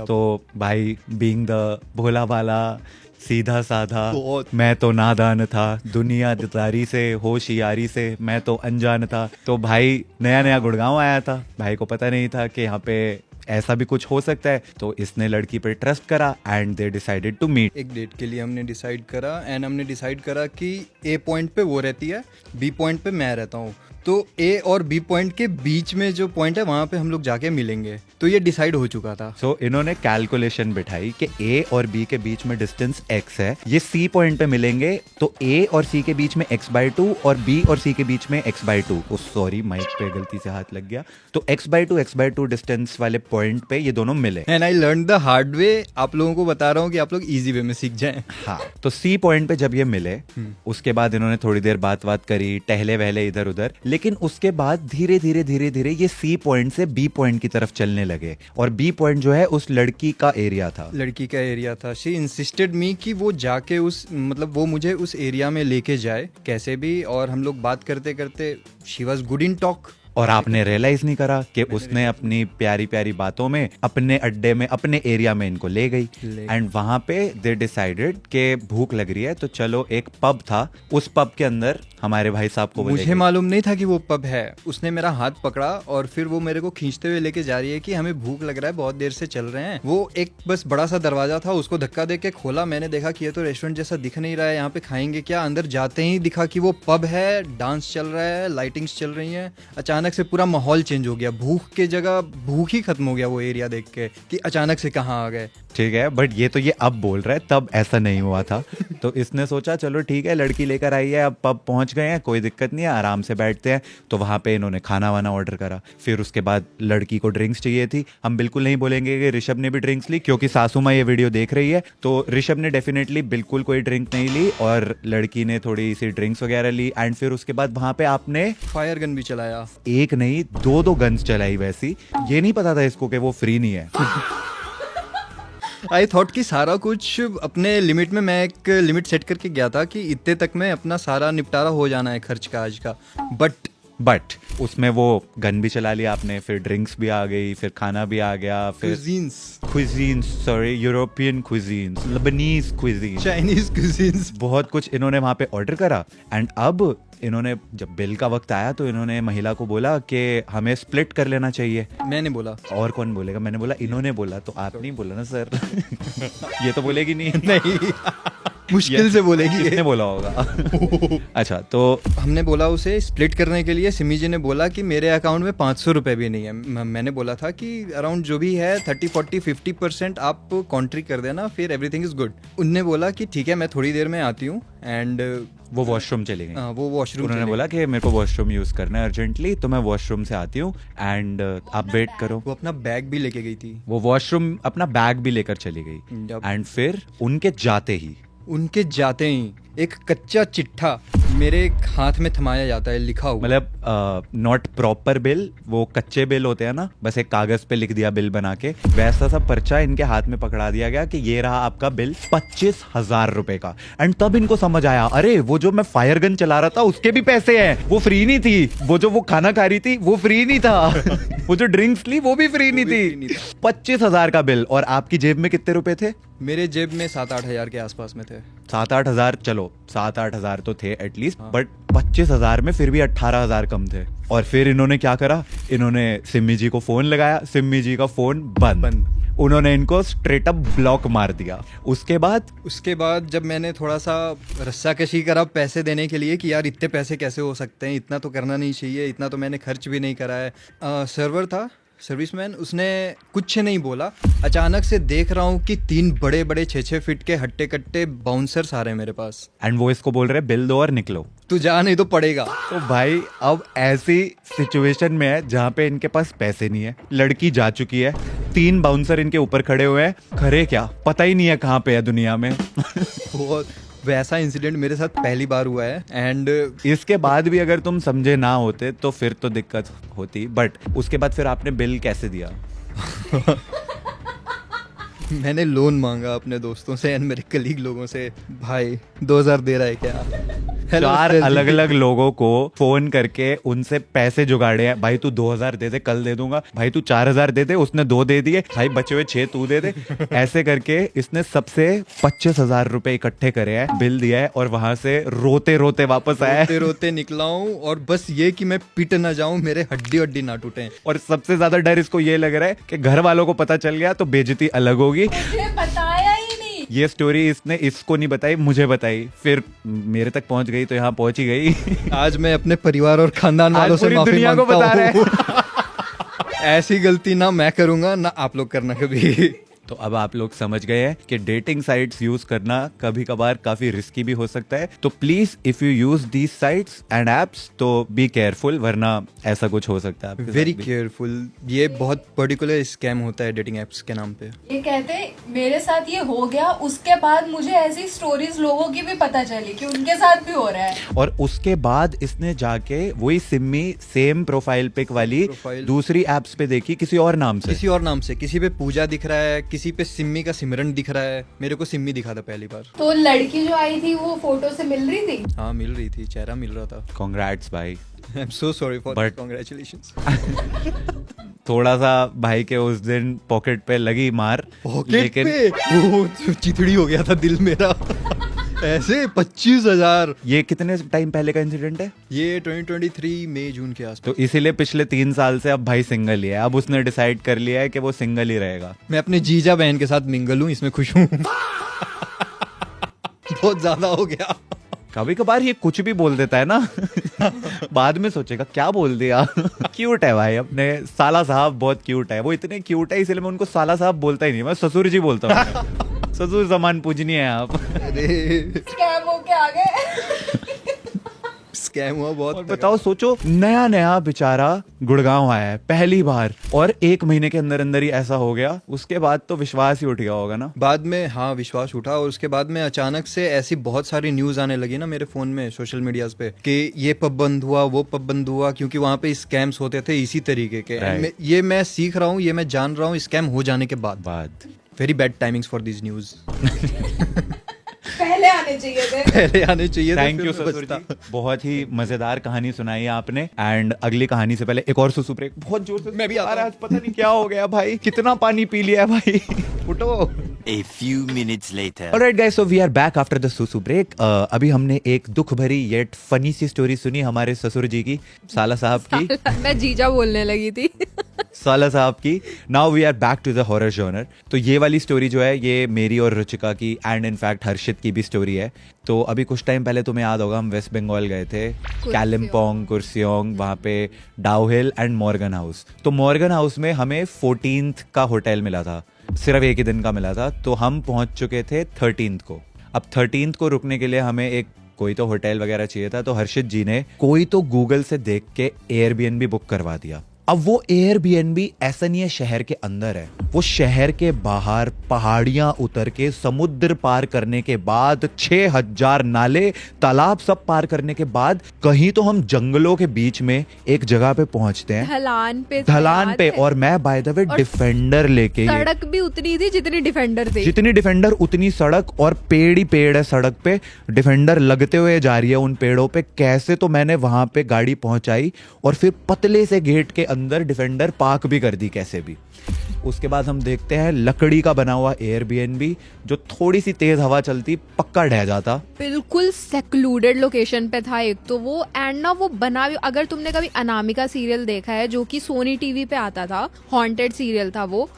तो भाई बीइंग द भोला भाला, सीधा साधा, मैं तो नादान था, दुनियादारी से होशियारी से मैं तो अनजान था। तो भाई नया नया गुड़गांव आया था, भाई को पता नहीं था कि यहाँ पे ऐसा भी कुछ हो सकता है। तो इसने लड़की पे ट्रस्ट करा and they decided to meet. एक डेट के लिए हमने डिसाइड करा एंड हमने डिसाइड करा कि ए पॉइंट पे वो रहती है, बी पॉइंट पे मैं रहता हूँ। तो ए और बी पॉइंट के बीच में जो पॉइंट है वहाँ पे हम लोग जाके मिलेंगे। तो ये डिसाइड हो चुका था। सो इन्होंने कैलकुलेशन बिठाई कि ए और बी के बीच में डिस्टेंस x है, ये सी पॉइंट पे मिलेंगे तो ए और सी के बीच में x/2 और बी और सी के बीच में x/2। ओ सॉरी, माइक पे गलती से हाथ लग गया। तो x/2 डिस्टेंस वाले पॉइंट पे ये दोनों मिले। And I learn the hard way. आप लोगों को बता रहा हूँ कि आप लोग इजी वे में सीख जाएं। हाँ, तो सी पॉइंट पे जब ये मिले उसके बाद इन्होंने थोड़ी देर बात करी, टहले वहले इधर उधर। लेकिन उसके बाद धीरे धीरे धीरे धीरे ये सी पॉइंट से बी पॉइंट की तरफ चलने लगे, और बी पॉइंट जो है उस लड़की का एरिया था। लड़की का एरिया था। शी इंसिस्टेड मी कि वो जाके उस मतलब वो मुझे उस एरिया में लेके जाए कैसे भी, और हम लोग बात करते करते she was good in talk. और आपने रियलाइज नहीं करा कि उसने अपनी प्यारी प्यारी बातों में अपने अड्डे में अपने एरिया में इनको ले गई। एंड वहां पे दे डिसाइडेड कि भूख लग रही है तो चलो, एक पब था, उस पब के अंदर हमारे भाई साहब को मुझे मालूम नहीं था कि वो पब है। उसने मेरा हाथ पकड़ा और फिर वो मेरे को खींचते हुए लेके जा रही है कि हमें भूख लग रहा है, बहुत देर से चल रहे हैं। वो एक बस बड़ा सा दरवाजा था, उसको धक्का दे के खोला। मैंने देखा कि ये तो रेस्टोरेंट जैसा दिख नहीं रहा है, यहाँ पे खाएंगे क्या। अंदर जाते ही दिखा कि वो पब है, डांस चल रहा है, लाइटिंग्स चल रही हैं। अचानक से पूरा माहौल चेंज हो गया। भूख के जगह भूख ही खत्म हो गया वो एरिया देख के कि अचानक से कहाँ आ गए। ठीक है, बट ये तो ये अब बोल रहा है, तब ऐसा नहीं हुआ था। तो इसने सोचा चलो ठीक है, लड़की लेकर आई है, अब पब पहुंच गए हैं, कोई दिक्कत नहीं है, आराम से बैठते हैं। तो वहां पे इन्होंने खाना वाना ऑर्डर करा। फिर उसके बाद लड़की को ड्रिंक्स चाहिए थी। हम बिल्कुल नहीं बोलेंगे कि ऋषभ ने भी ड्रिंक्स ली, क्योंकि सासू माँ ये वीडियो देख रही है। तो ऋषभ ने डेफिनेटली बिल्कुल कोई ड्रिंक नहीं ली, और लड़की ने थोड़ी सी ड्रिंक्स वगैरह ली। एंड फिर उसके बाद वहां पे आपने फायर गन भी चलाया, एक नहीं दो गन्स चलाई। वैसी ये नहीं पता था इसको कि वो फ्री नहीं है। आई थॉट कि सारा कुछ अपने लिमिट में, मैं एक लिमिट सेट करके गया था कि इतने तक में अपना सारा निपटारा हो जाना है खर्च का आज का। बट उसमें वो गन भी चला लिया आपने, फिर ड्रिंक्स भी आ गई, फिर खाना भी आ गया, फिर European cuisines, Lebanese cuisines, Chinese cuisines, बहुत कुछ इन्होंने वहां पे ऑर्डर करा। एंड अब इन्होंने जब बिल का वक्त आया तो इन्होंने महिला को बोला कि हमें स्प्लिट कर लेना चाहिए। मैंने बोला, और कौन बोलेगा? मैंने बोला, इन्होंने बोला, तो आप नहीं बोला ना सर। ये तो बोलेगी नहीं। नहीं मुश्किल से बोलेगी। किसने बोला होगा? अच्छा, तो हमने बोला उसे स्प्लिट करने के लिए। सिमी जी ने बोला कि मेरे अकाउंट में 500 रुपए भी नहीं है। मैंने बोला था कि अराउंड जो भी है 30, 40, 50% आप कॉन्ट्री कर देना, फिर एवरीथिंग इज गुड। उनने बोला कि ठीक है, मैं थोड़ी देर में आती हूँ। एंड वो वॉशरूम चली गई। वो वॉशरूम, उन्होंने बोला कि मेरे को वॉशरूम यूज करना है अर्जेंटली, तो मैं वॉशरूम से आती हूँ एंड आप वेट करो। वो अपना बैग भी लेके गई थी। वो वॉशरूम अपना बैग भी लेकर चली गई। एंड फिर उनके जाते ही एक कच्चा चिट्ठा मेरे हाथ में थमाया जाता है, लिखा हुआ, मतलब नॉट प्रॉपर बिल, वो कच्चे बिल होते हैं ना, बस एक कागज पे लिख दिया बिल बना के, वैसा सा पर्चा इनके हाथ में पकड़ा दिया गया कि ये रहा आपका बिल 25,000 रुपए का। एंड तब इनको समझ आया, अरे वो जो मैं फायर गन चला रहा था उसके भी पैसे हैं, वो फ्री नहीं थी। वो जो वो खाना खा रही थी वो फ्री नहीं था। वो जो ड्रिंक्स ली वो भी फ्री नहीं थी। 25,000 का बिल। और आपकी जेब में कितने रुपए थे? मेरे जेब में 7-8 हजार के आसपास में थे। 7-8 हजार, चलो 7-8 हजार तो थे एटलीस्ट, बट 25,000 में फिर भी 18,000 कम थे। और फिर इन्होंने क्या करा, इन्होंने सिम्मी जी को फोन लगाया, सिम्मी जी का फोन बंद। उन्होंने इनको स्ट्रेट अप ब्लॉक मार दिया। उसके बाद जब मैंने थोड़ा सा रस्साकशी करा पैसे देने के लिए कि यार इतने पैसे कैसे हो सकते हैं, इतना तो करना नहीं चाहिए, इतना तो मैंने खर्च भी नहीं करा है। सर्वर था, सर्विसमैन, उसने कुछ नहीं बोला। अचानक से देख रहा हूँ कि 3 बड़े 6-6 फीट के हट्टे कट्टे बाउंसर्स आ रहे हैं मेरे पास। एंड वो इसको बोल रहे बिल दो और निकलो, तू जा नहीं तो पड़ेगा। तो भाई अब ऐसी सिचुएशन में है जहाँ पे इनके पास पैसे नहीं है, लड़की जा चुकी है, 3 बाउंसर इनके ऊपर खड़े हुए हैं, खड़े क्या पता ही नहीं है कहाँ पे है दुनिया में। बहुत वैसा इंसिडेंट मेरे साथ पहली बार हुआ है। एंड इसके बाद भी अगर तुम समझे ना होते तो फिर तो दिक्कत होती। बट उसके बाद फिर आपने बिल कैसे दिया? मैंने लोन मांगा अपने दोस्तों से एंड मेरे कलीग लोगों से, भाई 2000 दे रहा है क्या? 4 अलग अलग लोगों को फोन करके उनसे पैसे जुगाड़े हैं, भाई तू 2000 दे दे, कल दे दूंगा, भाई तू 4000 दे दे, उसने 2 दे दिए, भाई बचे हुए 6 तू दे दे। ऐसे करके इसने सबसे 25,000 रुपए इकट्ठे करे हैं, बिल दिया है, और वहां से रोते रोते वापस आया, रोते निकला हूँ। और बस ये कि मैं पिट ना जाऊं, मेरे हड्डी ना टूटे। और सबसे ज्यादा डर इसको ये लग रहा है कि घर वालों को पता चल गया तो बेइज्जती अलग होगी। मुझे बताया ही नहीं। ये स्टोरी इसने इसको नहीं बताई, मुझे बताई, फिर मेरे तक पहुंच गई तो यहाँ पहुंच ही गई। आज मैं अपने परिवार और खानदान वालों से माफी दुनिया को बता रहे हैं। ऐसी गलती ना मैं करूंगा ना आप लोग करना कभी। तो अब आप लोग समझ गए हैं कि डेटिंग साइट्स यूज करना कभी कभार काफी रिस्की भी हो सकता है, तो please if you use these sites and apps तो बी केयरफुल, वरना ऐसा कुछ हो सकता है आपके वेरी साथ भी। केयरफुल। ये बहुत पर्टिकुलर स्कैम होता है डेटिंग एप्स के नाम पे। ये कहते मेरे साथ ये हो गया, उसके बाद मुझे ऐसी स्टोरीज लोगों की भी पता चली कि उनके साथ भी हो रहा है। और उसके बाद इसने जाके वही सिम्मी सेम प्रोफाइल पिक वाली प्रोफाइल। दूसरी एप्स पे देखी किसी और नाम से। किसी और नाम से, किसी पे पूजा दिख रहा है, किसी पे सिम्मी का सिमरन दिख रहा है। मेरे को सिम्मी दिखा था पहली बार। तो लड़की जो आई थी वो फोटो से मिल रही थी। हाँ मिल रही थी, चेहरा मिल रहा था। कांग्रेट्स भाई, I am so sorry for But- congratulations. थोड़ा सा भाई के उस दिन पॉकेट पे लगी मार, पॉकेट लेकिन पे वो चिथड़ी हो गया था दिल मेरा। ऐसे 25,000। ये कितने टाइम पहले का इंसिडेंट है? ये 2023 मई जून के आसपास। तो इसीलिए पिछले 3 साल से अब भाई सिंगल ही है। अब उसने डिसाइड कर लिया है कि वो सिंगल ही रहेगा। मैं अपने जीजा बहन के साथ मिंगल हूँ, इसमें खुश हूँ। बहुत ज्यादा हो गया। कभी कभार ये कुछ भी बोल देता है ना, बाद में सोचेगा क्या बोल दिया। क्यूट है भाई, अपने साला साहब बहुत क्यूट है। वो इतने क्यूट है इसलिए मैं उनको साला साहब बोलता ही नहीं, मैं ससुर जी बोलता हूँ। ससुर समान पूजनीय है आप। अरे स्कैम होके आ गए। स्कैम हुआ बहुत। और बताओ, सोचो नया नया बेचारा गुड़गांव आया है पहली बार, और 1 महीने के अंदर अंदर ही ऐसा हो गया। उसके बाद तो विश्वास ही उठ गया होगा ना। बाद में हाँ विश्वास उठा, और उसके बाद में अचानक से ऐसी बहुत सारी न्यूज आने लगी ना मेरे फोन में, सोशल मीडियाज पे, कि ये पब बंद हुआ, वो पब बंद हुआ, क्योंकि वहाँ पे स्कैम्स होते थे इसी तरीके के। Right. ये मैं सीख रहा हूँ, ये मैं जान रहा हूँ स्कैम हो जाने के बाद। Very bad timings for this news. पहले आने चाहिए थे। पहले आने चाहिए थे, थैंक फिर यू मैं ससुर बचता। जी, बहुत ही मजेदार कहानी सुनाई है आपने। एंड अगली कहानी से पहले एक और सुसु ब्रेक। बहुत जोर से मैं भी आता हूं। आज पता नहीं क्या हो गया भाई, कितना पानी पी लिया है भाई। उठो। A few minutes later. Alright guys, so we are back after the सुसु ब्रेक। अभी हमने एक दुख भरी येट फनी सी स्टोरी सुनी हमारे ससुर जी की, साला साहब की। मैं जीजा बोलने लगी थी। साला साहब की। Now we are back to the horror genre. तो ये वाली स्टोरी जो है ये मेरी और रुचिका की एंड इनफैक्ट हर्षित की भी स्टोरी है। तो अभी कुछ टाइम पहले तुम्हें याद होगा हम वेस्ट बंगाल गए थे, कालिम्पोंग, कुर्सियोंग, वहाँ पे डाउ हिल एंड मॉर्गन हाउस। तो मॉर्गन हाउस में हमें 14th का होटल मिला था, सिर्फ एक ही दिन का मिला था। तो हम पहुंच चुके थे 13th को। अब 13th को रुकने के लिए हमें एक कोई तो होटल वगैरह चाहिए था। तो हर्षित जी ने कोई तो गूगल से देख के एयरबीएनबी बुक करवा दिया। अब वो एयरबीएनबी ऐसा नहीं है शहर के अंदर है, वो शहर के बाहर पहाड़ियां उतर के समुद्र पार करने के बाद 6000 नाले तालाब सब पार करने के बाद कहीं तो हम जंगलों के बीच में एक जगह पे पहुंचते हैं, ढलान पे था, ढलान याद पे। है? और मैं बाय द वे और डिफेंडर लेके ये- सड़क भी उतनी थी जितनी डिफेंडर थी। जितनी डिफेंडर उतनी सड़क, और पेड़ ही पेड़ है सड़क पे, डिफेंडर लगते हुए जा रही है उन पेड़ों पे। कैसे तो मैंने वहां पे गाड़ी पहुंचाई और फिर पतले से गेट के अंदर डिफेंडर पार्क भी कर दी कैसे भी। उसके बाद हम देखते हैं लकड़ी का बना हुआ एयरबीएनबी, जो थोड़ी सी तेज हवा चलती पक्का ढह जाता। बिल्कुल सेक्लूडेड लोकेशन पे था एक तो वो, एंड ना वो बना भी, अगर तुमने कभी अनामिका सीरियल देखा है जो कि सोनी टीवी पे आता था, हॉन्टेड सीरियल था वो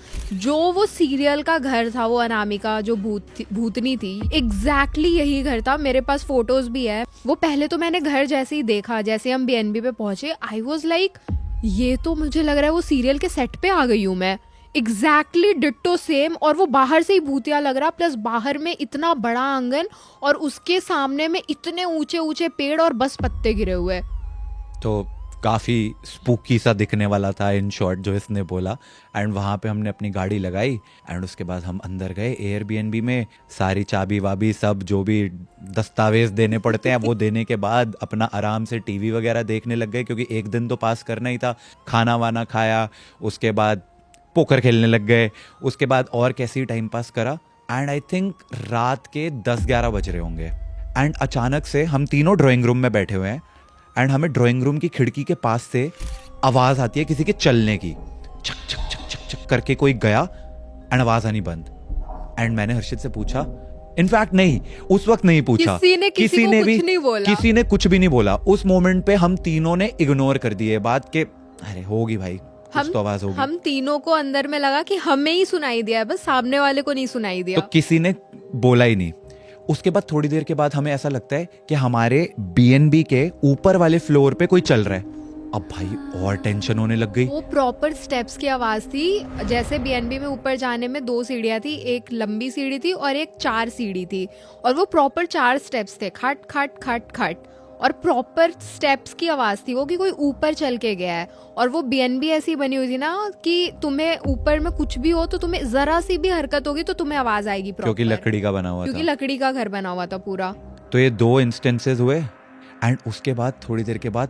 सीरियल का घर था, वो अनामिका जो भूतनी थी, एग्जैक्टली यही घर था। मेरे पास फोटोज भी है। वो पहले तो मैंने घर जैसे ही देखा, जैसे हम बीएनबी पे पहुंचे, आई वॉज लाइक ये तो मुझे लग रहा है वो सीरियल के सेट पे आ गई हूँ मैं। Exactly ditto same. और वो बाहर से ही भूतिया लग रहा, प्लस बाहर में इतना बड़ा आंगन और उसके सामने में इतने ऊंचे ऊंचे पेड़ और बस पत्ते गिरे हुए। तो काफ़ी स्पूकी सा दिखने वाला था इन शॉर्ट जो इसने बोला। एंड वहाँ पे हमने अपनी गाड़ी लगाई एंड उसके बाद हम अंदर गए एयरबीएनबी में। सारी चाबी वाबी सब जो भी दस्तावेज देने पड़ते हैं वो देने के बाद अपना आराम से टीवी वगैरह देखने लग गए, क्योंकि एक दिन तो पास करना ही था। खाना वाना खाया, उसके बाद पोकर खेलने लग गए, उसके बाद और कैसे ही टाइम पास करा। एंड आई थिंक रात के 10-11 बज रहे होंगे। एंड अचानक से हम तीनों ड्राइंग रूम में बैठे हुए हैं एंड हमें ड्राइंग रूम की खिड़की के पास से आवाज आती है किसी के चलने की, छक छक छक छक छक करके कोई गया एंड आवाज आनी बंद। एंड मैंने हर्षित से पूछा, इनफैक्ट नहीं उस वक्त नहीं पूछा, किसी ने कुछ नहीं बोला। किसी ने कुछ भी नहीं बोला। उस मोमेंट पे हम तीनों ने इग्नोर कर दिए बात के, अरे होगी भाई कुछ तो आवाज होगी। हम तीनों को अंदर में लगा कि हमें ही सुनाई दिया है, बस सामने वाले को नहीं सुनाई दिया। तो किसी ने बोला ही नहीं। उसके बाद थोड़ी देर के बाद हमें ऐसा लगता है कि हमारे बीएनबी के ऊपर वाले फ्लोर पे कोई चल रहा है। अब भाई और टेंशन होने लग गई। वो प्रॉपर स्टेप्स की आवाज थी, जैसे बीएनबी में ऊपर जाने में 2 सीढ़ियाँ थी, एक लंबी सीढ़ी थी और एक 4 सीढ़ी थी, और वो प्रॉपर 4 स्टेप्स थे, खट खट खट खट, और प्रॉपर स्टेप्स की आवाज थी वो, कि कोई ऊपर चल के गया है। और वो बीएनबी ऐसी बनी हुई थी ना कि तुम्हें ऊपर में कुछ भी हो तो तुम्हें जरा सी भी हरकत होगी तो तुम्हें आवाज आएगी proper। क्योंकि लकड़ी का बना हुआ क्योंकि था। लकड़ी का घर बना हुआ था पूरा। तो ये 2 इंस्टेंसेस हुए एंड उसके बाद थोड़ी देर के बाद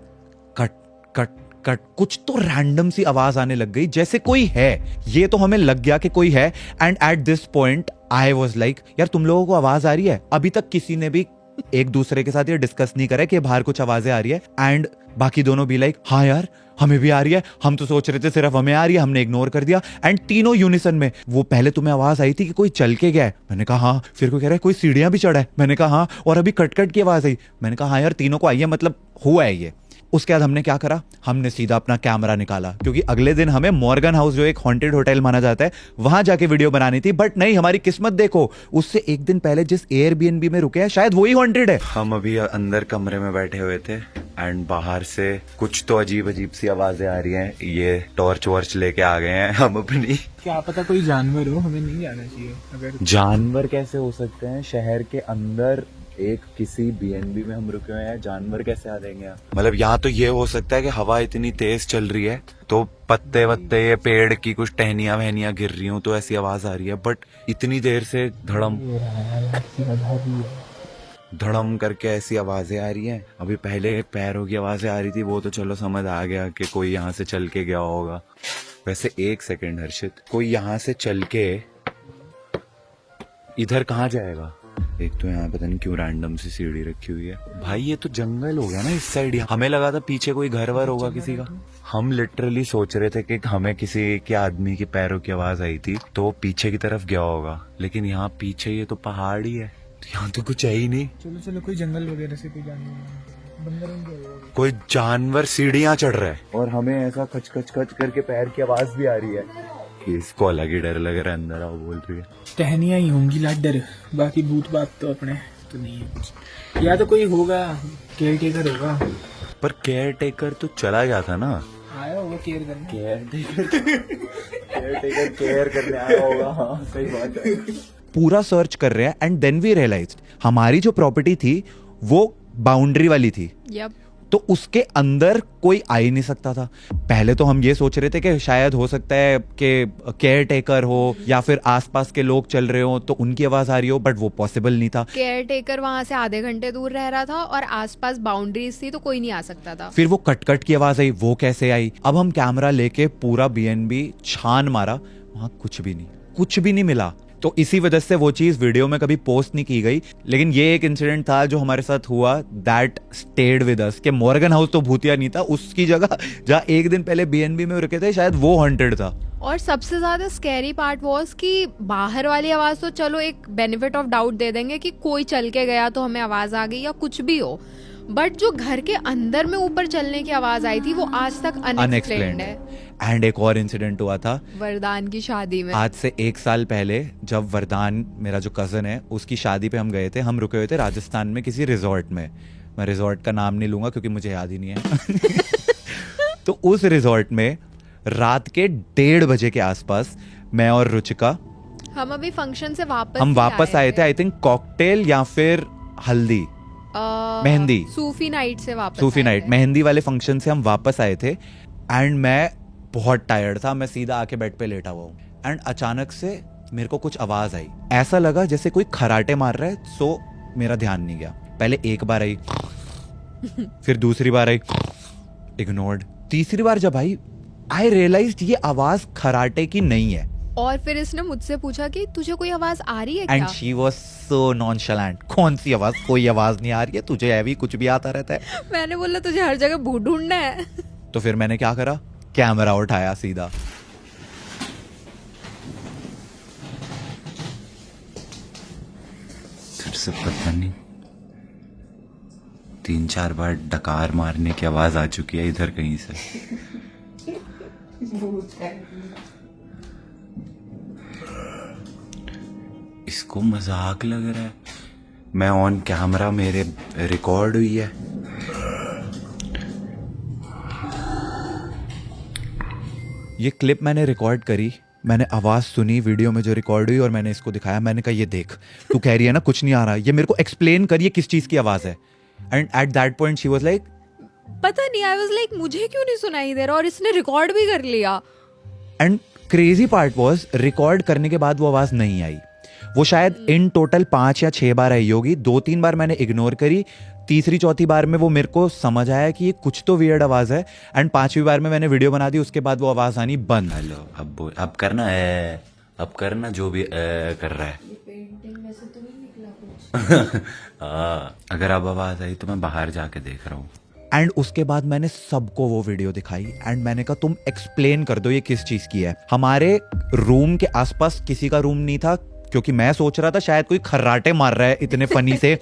कट कट कट, कुछ तो रैंडम सी आवाज आने लग गई जैसे कोई है। ये तो हमें लग गया कि कोई है, and at this point I was like यार तुम लोगों को आवाज आ रही है? अभी तक किसी ने भी एक दूसरे के साथ ये डिस्कस नहीं करा कि बाहर कुछ आवाजें आ रही है, एंड बाकी दोनों भी लाइक हाँ यार हमें भी आ रही है, हम तो सोच रहे थे सिर्फ हमें आ रही है, हमने इग्नोर कर दिया। एंड तीनों यूनिसन में, वो पहले तुम्हें आवाज आई थी कि कोई चल के गया है, मैंने कहा हाँ, फिर कोई कह रहा है कोई सीढ़ियां भी चढ़ा है, मैंने कहा हाँ, और अभी कट कट की आवाज आई, मैंने कहा हाँ यार तीनों को आई है, मतलब हुआ है ये। उसके बाद हमने क्या करा, हमने सीधा अपना कैमरा निकाला, क्योंकि अगले दिन हमें मॉर्गन हाउस जो एक हॉन्टेड होटल माना जाता है वहां जाके वीडियो बनानी थी। बट नहीं, हमारी किस्मत देखो, उससे एक दिन पहले जिस एयरबीएनबी में रुके हैं शायद वही हॉन्टेड है। हम अभी अंदर कमरे में बैठे हुए थे एंड बाहर से कुछ तो अजीब अजीब सी आवाजें आ रही हैं। ये टॉर्च वॉर्च लेके आ गए हैं हम अपनी। क्या पता कोई जानवर हो, हमें नहीं जाना चाहिए। अगर जानवर कैसे हो सकते हैं शहर के अंदर, एक किसी बीएनबी में हम रुके हुए हैं, जानवर कैसे आ जाएंगे यहाँ? मतलब यहाँ तो ये हो सकता है कि हवा इतनी तेज चल रही है तो पत्ते वत्ते ये पेड़ की कुछ टहनियां वहनियां गिर रही हूँ तो ऐसी आवाज आ रही है, बट इतनी देर से धड़म करके ऐसी आवाजें आ रही हैं। अभी पहले पैरों की आवाजें आ रही थी, वो तो चलो समझ आ गया कि कोई यहाँ से चल के गया होगा। वैसे एक सेकंड हर्षित, कोई यहाँ से चल के इधर कहाँ जाएगा? एक तो यहाँ पता नहीं क्यों रैंडम सी सीढ़ी रखी हुई है। भाई ये तो जंगल हो गया ना इस साइड। हमें लगा था पीछे कोई घर वर होगा किसी का। हम लिटरली सोच रहे थे कि हमें किसी के आदमी के पैरों की आवाज आई थी तो पीछे की तरफ गया होगा, लेकिन यहाँ पीछे ये तो पहाड़ ही है, तो यहाँ तो कुछ है ही नहीं। चलो चलो, कोई जंगल वगैरह से कोई जानवर, बंदर होगा। कोई जानवर सीढ़ियां चढ़ रहा है और हमें ऐसा खच खच खच करके पैर की आवाज भी आ रही है। इसको अलग ही डर लग रहा है, अंदर आओ बोल रही है। टहनियां ही होंगी लाडर, बाकी भूत बात तो अपने तो नहीं है कुछ। या तो कोई होगा, केयर टेकर होगा। पर केयर टेकर तो चला गया था ना। आया होगा केयर करने। केयर टेकर केयर करने आया होगा। हाँ सही बात है। पूरा सर्च कर रहे हैं एंड देन वी रियलाइज्ड हमारी जो प्रॉपर्टी थी वो बाउंड्री वाली थी। यप। तो उसके अंदर कोई आ ही नहीं सकता था। पहले तो हम ये सोच रहे थे कि शायद हो सकता है कि केयर टेकर हो या फिर आसपास के लोग चल रहे हो तो उनकी आवाज आ रही हो, बट वो पॉसिबल नहीं था। केयर टेकर वहां से आधे घंटे दूर रह रहा था और आसपास बाउंड्रीज थी तो कोई नहीं आ सकता था। फिर वो कटकट की आवाज आई, वो कैसे आई? अब हम कैमरा लेके पूरा बीएनबी छान मारा, वहां कुछ भी नहीं मिला। तो इसी वजह से वो चीज वीडियो में कभी पोस्ट नहीं की गई। लेकिन ये एक इंसिडेंट था जो हमारे साथ हुआ, दैट स्टेड विद अस, कि मॉर्गन हाउस तो भूतिया नहीं था, उसकी जगह जहाँ एक दिन पहले बीएनबी में रुके थे शायद वो हॉन्टेड था। और सबसे ज्यादा स्कैरी पार्ट वाज कि बाहर वाली आवाज तो चलो एक बेनिफिट ऑफ डाउट दे देंगे कि कोई चल के गया तो हमें आवाज आ गई या कुछ भी हो, बट जो घर के अंदर में ऊपर चलने की आवाज आई थी वो आज तक अनएक्सप्लेन्ड है। एंड एक और इंसिडेंट हुआ था वरदान की शादी में। आज से 1 साल पहले, जब वरदान मेरा जो कजन है उसकी शादी पे हम गए थे। हम रुके हुए थे राजस्थान में किसी रिजॉर्ट में, मैं रिजॉर्ट का नाम नहीं लूंगा क्योंकि मुझे याद ही नहीं है। तो उस रिजॉर्ट में रात के 1:30 बजे के आसपास मैं और रुचिका, हम अभी फंक्शन से हम वापस आए थे। आई थिंक कॉकटेल या फिर हल्दी, मेहंदी, सूफी नाइट से वापस सूफी आए नाइट, थे। मेहंदी वाले फंक्शन से हम वापस आए थे एंड मैं बहुत टायर्ड था। मैं सीधा आके बेड पे लेटा हुआ हूँ एंड अचानक से मेरे को कुछ आवाज आई, ऐसा लगा जैसे कोई खराटे मार रहा है। सो मेरा ध्यान नहीं गया। पहले एक बार आई, फिर दूसरी बार आई, इग्नोर्ड। तीसरी बार जब आई, आई रियलाइज्ड ये आवाज खराटे की नहीं है। और फिर इसने मुझसे पूछा कि तुझे कोई आवाज आ रही है एंड क्या? शी वाज सो नॉनशलेंट, कौन सी आवाज? कोई आवाज नहीं आ रही है, तुझे अभी कुछ भी आता रहता है। मैंने बोला तुझे हर जगह भूत ढूंढना है। तो फिर मैंने क्या करा, कैमरा उठाया सीधा। फिर से पता नहीं 3-4 बार डकार मारने की आवाज आ चुकी है इधर कहीं से। इसको मजाक लग रहा है। मैं ऑन कैमरा, मेरे रिकॉर्ड हुई है। ये क्लिप मैंने रिकॉर्ड करी, मैंने आवाज़ सुनी वीडियो में जो रिकॉर्ड हुई और मैंने इसको दिखाया। मैंने कहा ये देख, तू कह रही है ना कुछ नहीं आ रहा, ये मेरे को एक्सप्लेन करिए किस चीज़ की आवाज़ है। And at that point she was like, पता नहीं, आई वाज लाइक मुझे क्यों नहीं सुनाई दे रहा, और इसने रिकॉर्ड भी कर लिया। And crazy part was record करने के बाद वो आवाज़ नहीं आई। वो शायद इन टोटल 5 या 6 बार आई होगी। 2-3 बार मैंने इग्नोर करी, तीसरी चौथी बार में वो मेरे को समझ आया कि ये कुछ तो वियर्ड आवाज़ है। एंड 5वीं बार में मैंने वीडियो बना दी, उसके बाद वो आवाज़ आनी बंद। हेलो, अब करना है, अब करना जो भी कर रहा है। अगर अब आवाज आई तो मैं बाहर जाके देख रहा हूँ। एंड उसके बाद मैंने सबको वो वीडियो दिखाई एंड मैंने कहा तुम एक्सप्लेन कर दो ये किस चीज की है। हमारे रूम के आसपास किसी का रूम नहीं था, क्योंकि मैं सोच रहा था शायद कोई खर्राटे मार रहा है इतने फनी से।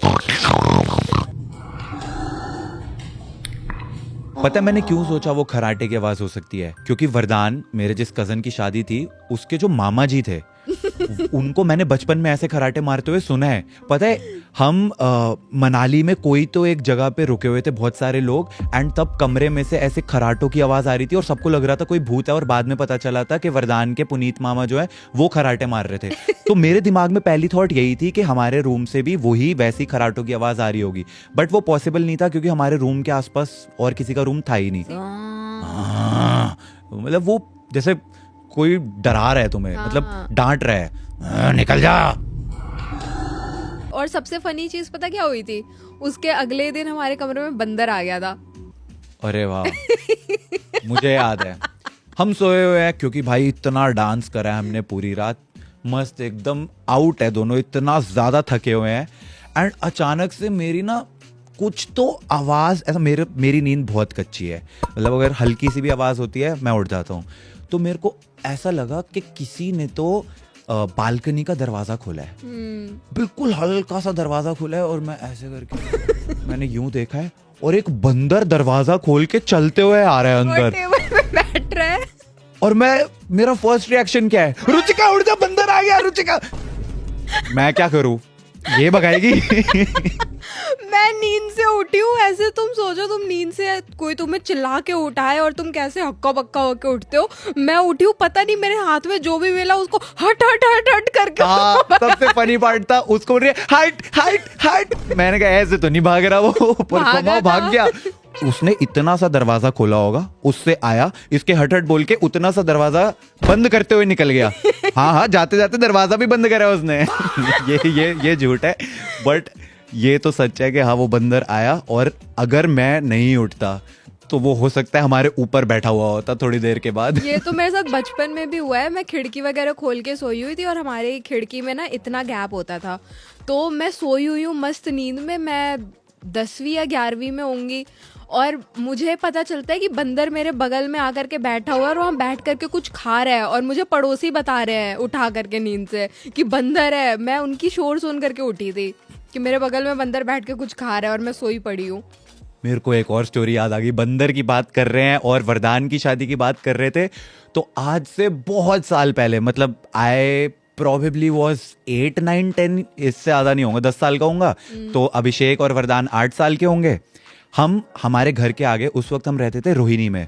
पता है मैंने क्यों सोचा वो खराटे की आवाज हो सकती है? क्योंकि वरदान, मेरे जिस कजन की शादी थी, उसके जो मामा जी थे उनको मैंने बचपन में ऐसे खराटे मारते हुए सुना है। पता है हम मनाली में कोई तो एक जगह पे रुके हुए थे बहुत सारे लोग, एंड तब कमरे में से ऐसे खराटों की आवाज आ रही थी और सबको लग रहा था कोई भूत है, और बाद में पता चला था कि वरदान के पुनीत मामा जो है वो खराटे मार रहे थे। तो मेरे दिमाग में पहली थॉट यही थी कि हमारे रूम से भी वही वैसी खराटों की आवाज आ रही होगी, बट वो पॉसिबल नहीं था क्योंकि हमारे रूम के आसपास और किसी का रूम था ही नहीं। मतलब वो जैसे कोई डरा रहा है तुम्हें, मतलब डांट रहा है, निकल जा। और सबसे फनी चीज पता क्या हुई थी? उसके अगले दिन हमारे कमरे में बंदर आ गया था। अरे वाह, मुझे याद है हम सोए हुए हैं क्योंकि भाई इतना डांस करा है हमने पूरी रात, मस्त एकदम आउट है दोनों, इतना ज्यादा थके हुए हैं। एंड अचानक से मेरी ना कुछ तो आवाज, ऐसा मेरी नींद बहुत कच्ची है, मतलब अगर हल्की सी भी आवाज होती है मैं उठ जाता हूँ। तो मेरे को ऐसा लगा कि किसी ने तो बालकनी का दरवाजा खोला है, बिल्कुल हल्का सा दरवाजा खोला है, और मैं ऐसे करके मैंने यूं देखा है और एक बंदर दरवाजा खोल के चलते हुए आ रहा है अंदर, टेबल पे बैठ रहा है। और मेरा फर्स्ट रिएक्शन क्या है? रुचिका उठ जा, बंदर आ गया रुचिका। मैं क्या करूं, ये भगाएगी? मैं नींद से उठी हूँ, ऐसे तुम सोचो तुम नींद से कोई तुम्हें चिल्ला के उठाए और तुम कैसे हक्का बक्का होके उठते हो। मैं उठी हूँ, पता नहीं मेरे हाथ में जो भी मिला उसको हट हट हट हट करके। सबसे फनी पार्ट था उसको बोल रही है हट हट हट, मैंने कहा ऐसे तो नहीं भाग रहा वो, पर भाग गया। उसने इतना सा दरवाजा खोला होगा, उससे आया, इसके हट हट बोल के उतना सा दरवाजा बंद करते हुए निकल गया। हाँ, जाते जाते दरवाजा भी बंद करा उसने। ये झूठ है, बट ये तो सच है कि हाँ वो बंदर आया, और अगर मैं नहीं उठता तो वो हो सकता है हमारे ऊपर बैठा हुआ होता थोड़ी देर के बाद। ये तो मेरे साथ बचपन में भी हुआ है। मैं खिड़की वगैरह खोल के सोई हुई थी और हमारी खिड़की में ना इतना गैप होता था, तो मैं सोई हुई हूँ मस्त नींद में, मैं 10वीं या 11वीं में होंगी, और मुझे पता चलता है कि बंदर मेरे बगल में आकर के बैठा हुआ है और वहाँ बैठ करके कुछ खा रहा है, और मुझे पड़ोसी बता रहे हैं उठा करके नींद से कि बंदर है। मैं उनकी शोर सुन करके उठी थी कि मेरे बगल में बंदर बैठ के कुछ खा रहा है और मैं सोई पड़ी हूँ। मेरे को एक और स्टोरी याद आ गई। बंदर की बात कर रहे हैं और वरदान की शादी की बात कर रहे थे, तो आज से बहुत साल पहले, मतलब आई प्रोबेबली वॉज 8, 9, 10, इससे ज़्यादा नहीं होंगे, 10 साल का होऊंगा। तो अभिषेक और वरदान 8 साल के होंगे। हमारे घर के आगे उस वक्त हम रहते थे रोहिणी में,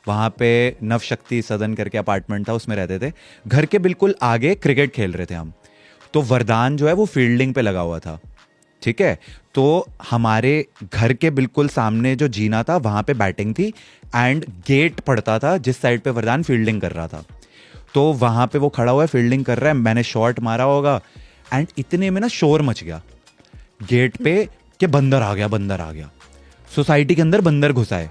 वहाँ पे नवशक्ति सदन करके अपार्टमेंट था, उसमें रहते थे। घर के बिल्कुल आगे क्रिकेट खेल रहे थे हम, तो वरदान जो है वो फील्डिंग पे लगा हुआ था, ठीक है। तो हमारे घर के बिल्कुल सामने जो जीना था वहाँ पे बैटिंग थी, एंड गेट पड़ता था जिस साइड पे वरदान फील्डिंग कर रहा था। तो वहाँ पे वो खड़ा हुआ है, फील्डिंग कर रहा है, मैंने शॉट मारा होगा, एंड इतने में ना शोर मच गया गेट पे कि बंदर आ गया, बंदर आ गया, सोसाइटी के अंदर बंदर घुसा है।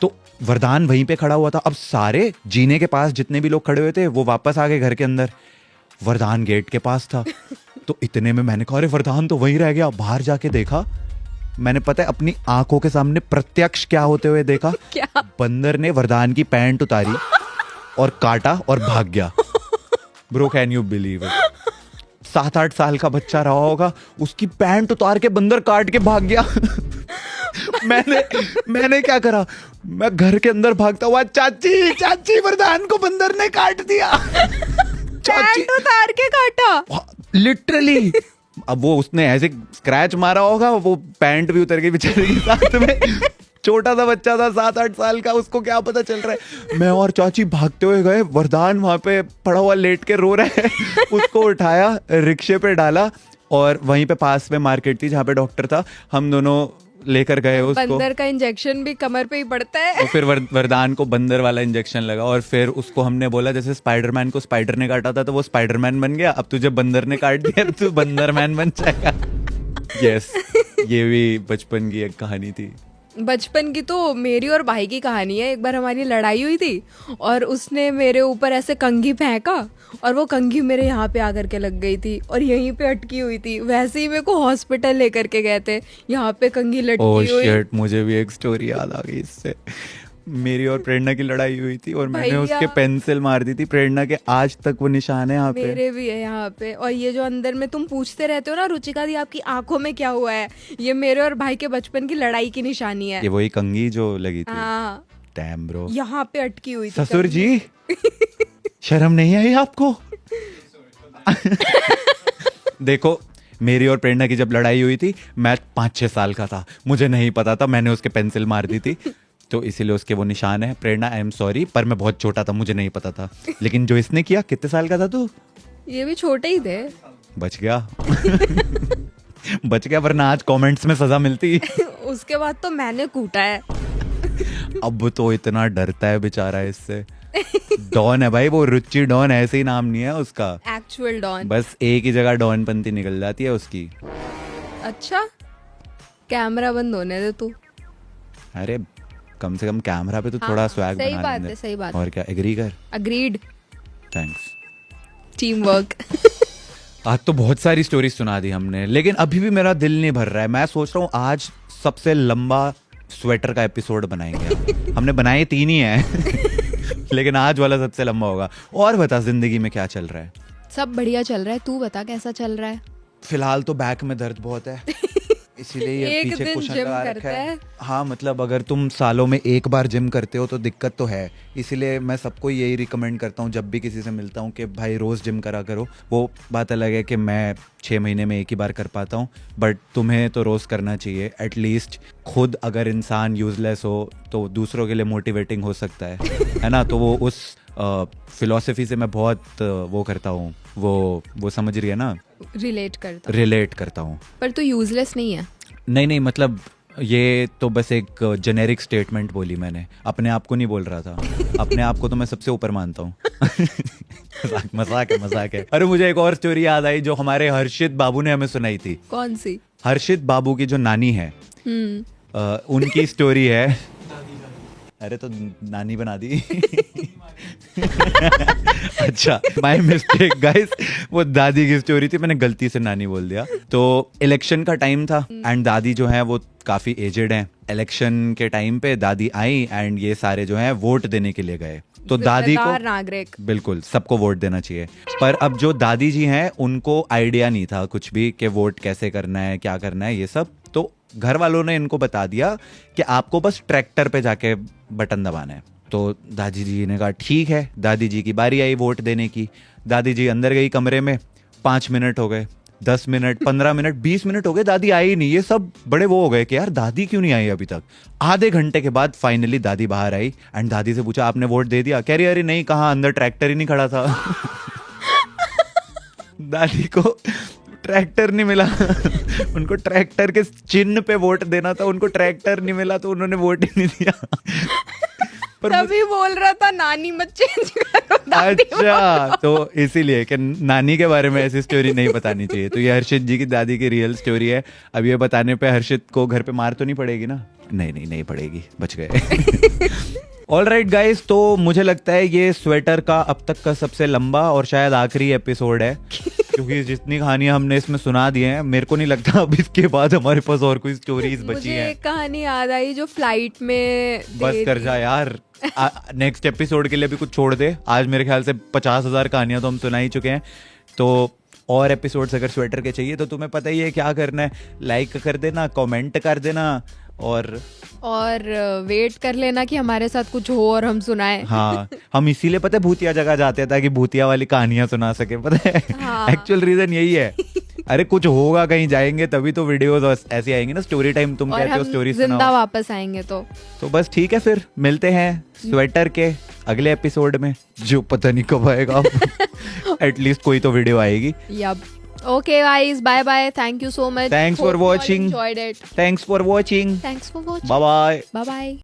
तो वरदान वहीं पे खड़ा हुआ था। अब सारे जीने के पास जितने भी लोग खड़े हुए थे वो वापस आ गए घर के अंदर, वरदान गेट के पास था। तो इतने में मैंने कहा अरे वरदान तो वहीं रह गया। बाहर जाके देखा, मैंने पता है अपनी आंखों के सामने प्रत्यक्ष क्या होते हुए देखा, क्या? बंदर ने वरदान की पैंट उतारी और काटा और भाग गया। Bro can you believe it? 7-8 साल का बच्चा रहा होगा, उसकी पैंट उतार के बंदर काट के भाग गया। मैंने क्या करा, मैं घर के अंदर भागता हुआ, चाची चाची वरदान को बंदर ने काट दिया। चाची पैंट उतार के काटा, लिटरली। अब वो उसने ऐसे स्क्रैच मारा होगा, वो पैंट भी उतर गई बेचारे के साथ में। छोटा सा बच्चा था 7-8 साल का, उसको क्या पता चल रहा है। मैं और चाची भागते हुए गए, वरदान वहाँ पे पड़ा हुआ लेट के रो रहा है। उसको उठाया, रिक्शे पे डाला और वहीं पे पास में मार्केट थी जहाँ पे डॉक्टर था, हम दोनों लेकर गए उसको। बंदर का इंजेक्शन भी कमर पे ही पड़ता है। और फिर वरदान को बंदर वाला इंजेक्शन लगा और फिर उसको हमने बोला जैसे स्पाइडरमैन को स्पाइडर ने काटा था तो वो स्पाइडरमैन बन गया, अब तुझे बंदर ने काट दिया अब तू बंदरमैन बन जाएगा। यस, ये भी बचपन की एक कहानी थी। बचपन की तो मेरी और भाई की कहानी है। एक बार हमारी लड़ाई हुई थी और उसने मेरे ऊपर ऐसे कंघी फेंका और वो कंघी मेरे यहाँ पे आकर के लग गई थी और यहीं पे अटकी हुई थी। वैसे ही मेरे को हॉस्पिटल लेकर के गए थे, यहाँ पे कंघी ओह लटकी हुई। शिट, मुझे भी एक स्टोरी याद आ गई इससे। मेरी और प्रेरणा की लड़ाई हुई थी और मैंने भैया। उसके पेंसिल मार दी थी प्रेरणा के, आज तक वो निशान है यहाँ पे। मेरे भी है यहाँ पे। और ये जो अंदर में तुम पूछते रहते हो ना रुचिका दी आपकी आंखों में क्या हुआ है, ये मेरे और भाई के बचपन की लड़ाई की निशानी है। ये वही कंघी जो लगी थी। हाँ, डैम ब्रो। यहाँ पे अटकी हुई थी ससुर कंघी। जी शर्म नहीं आई आपको? देखो, मेरी और प्रेरणा की जब लड़ाई हुई थी मैं 5-6 साल का था, मुझे नहीं पता था, मैंने उसके पेंसिल मार दी थी तो इसीलिए उसके वो निशान है। प्रेरणा आई एम सॉरी, पर मैं बहुत छोटा था, मुझे नहीं पता था। लेकिन जो इसने किया, कितने साल का था तू? ये भी छोटे ही थे। बच गया। बच गया, वरना आज कमेंट्स में सजा मिलती। उसके बाद तो मैंने कूटा है। अब तो इतना डरता है बेचारा इससे। डॉन है भाई वो, रुचि डॉन, ऐसे ही नाम नहीं है उसका, एक्चुअल डॉन। बस एक ही जगह डॉन पंती निकल जाती है उसकी। अच्छा, कैमरा बंद होने दे तू। अरे कम से कम कैमरा पे तो हाँ, थोड़ा स्वैग सही बना बात लेंगे। है, सही बात और क्या, एग्री कर। अग्रीड। थैंक्स। Team work. आज तो बहुत सारी स्टोरी सुना दी हमने, लेकिन अभी भी मेरा दिल नहीं भर रहा है। मैं सोच रहा हूँ आज सबसे लंबा स्वेटर का एपिसोड बनाएंगे। हमने बनाए 3 ही हैं। लेकिन आज वाला सबसे लंबा होगा। और बता, जिंदगी में क्या चल रहा है? सब बढ़िया चल रहा है, तू बता कैसा चल रहा है? फिलहाल तो बैक में दर्द बहुत है, इसीलिए ये एक पीछे दिन कुशन जिम लगा करता रखा है। है। हाँ, मतलब अगर तुम सालों में एक बार जिम करते हो तो दिक्कत तो है। इसीलिए मैं सबको यही रिकमेंड करता हूँ जब भी किसी से मिलता हूँ कि भाई रोज़ जिम करा करो। वो बात अलग है कि मैं 6 महीने में एक ही बार कर पाता हूँ, बट तुम्हें तो रोज़ करना चाहिए एटलीस्ट। खुद अगर इंसान यूजलेस हो तो दूसरों के लिए मोटिवेटिंग हो सकता है ना? तो वो उस फिलॉसफी से मैं बहुत वो करता हूँ, वो समझ रही है ना? रिलेट करता हूँ। पर तू यूजलेस नहीं है। नहीं, मतलब ये तो बस एक जेनेरिक स्टेटमेंट बोली मैंने, अपने आप को नहीं बोल रहा था। अपने आप को तो मैं सबसे ऊपर मानता हूँ। मजाक है। अरे मुझे एक और स्टोरी याद आई जो हमारे हर्षित बाबू ने हमें सुनाई थी। कौन सी? हर्षित बाबू की जो नानी है, उनकी स्टोरी है। अरे तो नानी बना दी। अच्छा, माय मिस्टेक गाइस, वो दादी की स्टोरी थी, मैंने गलती से नानी बोल दिया। तो इलेक्शन का टाइम था एंड दादी जो है वो काफी एजेड हैं। इलेक्शन के टाइम पे दादी आई एंड ये सारे जो हैं वोट देने के लिए गए। तो दादी को जिम्मेदार नागरिक। बिल्कुल सबको वोट देना चाहिए, पर अब जो दादी जी हैं उनको आइडिया नहीं था कुछ भी कि वोट कैसे करना है, क्या करना है, ये सब। तो घर वालों ने इनको बता दिया कि आपको बस ट्रैक्टर पे जाके बटन दबाना है। तो दादी जी ने कहा ठीक है। दादी जी की बारी आई वोट देने की। दादी जी अंदर गई कमरे में, 5 मिनट हो गए, 10 मिनट, 15 मिनट, 20 मिनट हो गए, दादी आई नहीं। ये सब बड़े वो हो गए कि यार दादी क्यों नहीं आई अभी तक। आधे घंटे के बाद फाइनली दादी बाहर आई एंड दादी से पूछा आपने वोट दे दिया? कह रही अरे नहीं, कहाँ, अंदर ट्रैक्टर ही नहीं खड़ा था। दादी को ट्रैक्टर नहीं मिला। उनको ट्रैक्टर के चिन्ह पे वोट देना था, उनको ट्रैक्टर नहीं मिला तो उन्होंने वोट ही नहीं दिया। पर तभी बोल रहा था नानी मत चेंज करो, दादी अच्छा, तो इसीलिए कि नानी के बारे में ऐसी स्टोरी नहीं बतानी चाहिए। तो ये हर्षित जी की दादी की रियल स्टोरी है। अब ये बताने पे हर्षित को घर पे मार तो नहीं पड़ेगी ना? नहीं पड़ेगी, बच गए। ऑलराइट गाइस, तो मुझे लगता है ये स्वेटर का अब तक का सबसे लंबा और शायद आखिरी एपिसोड है, क्योंकि जितनी कहानियां हमने इसमें सुना दी हैं, मेरे को नहीं लगता अब इसके बाद हमारे पास और कोई स्टोरीज बची मुझे हैं। एक कहानी याद आई जो फ्लाइट में बस कर जा यार, नेक्स्ट एपिसोड के लिए भी कुछ छोड़ दे। आज मेरे ख्याल से 50,000 कहानियां तो हम सुना ही चुके हैं। तो और एपिसोड्स अगर स्वेटर के चाहिए तो तुम्हें पता ही है क्या करना है, लाइक कर देना, कमेंट कर देना और वेट कर लेना कि हमारे साथ कुछ हो और हम सुनाएं। हाँ, हम इसीलिए पता है भूतिया जगह जाते हैं ताकि भूतिया वाली कहानियां सुना सके, पता है। हाँ। एक्चुअल रीजन यही है। अरे कुछ होगा, कहीं जाएंगे तभी तो वीडियोस ऐसी आएंगी ना, स्टोरी टाइम तुम और कहते हो हम स्टोरी जिंदा सुनाओ। वापस आएंगे तो बस ठीक है, फिर मिलते हैं स्वेटर के अगले एपिसोड में, जो पता नहीं कब आएगा। एटलीस्ट कोई तो वीडियो आएगी। Yup. Okay guys, bye bye, thank you so much, Thanks for watching. Enjoyed it, thanks for watching, thanks for watching, bye bye. Bye bye.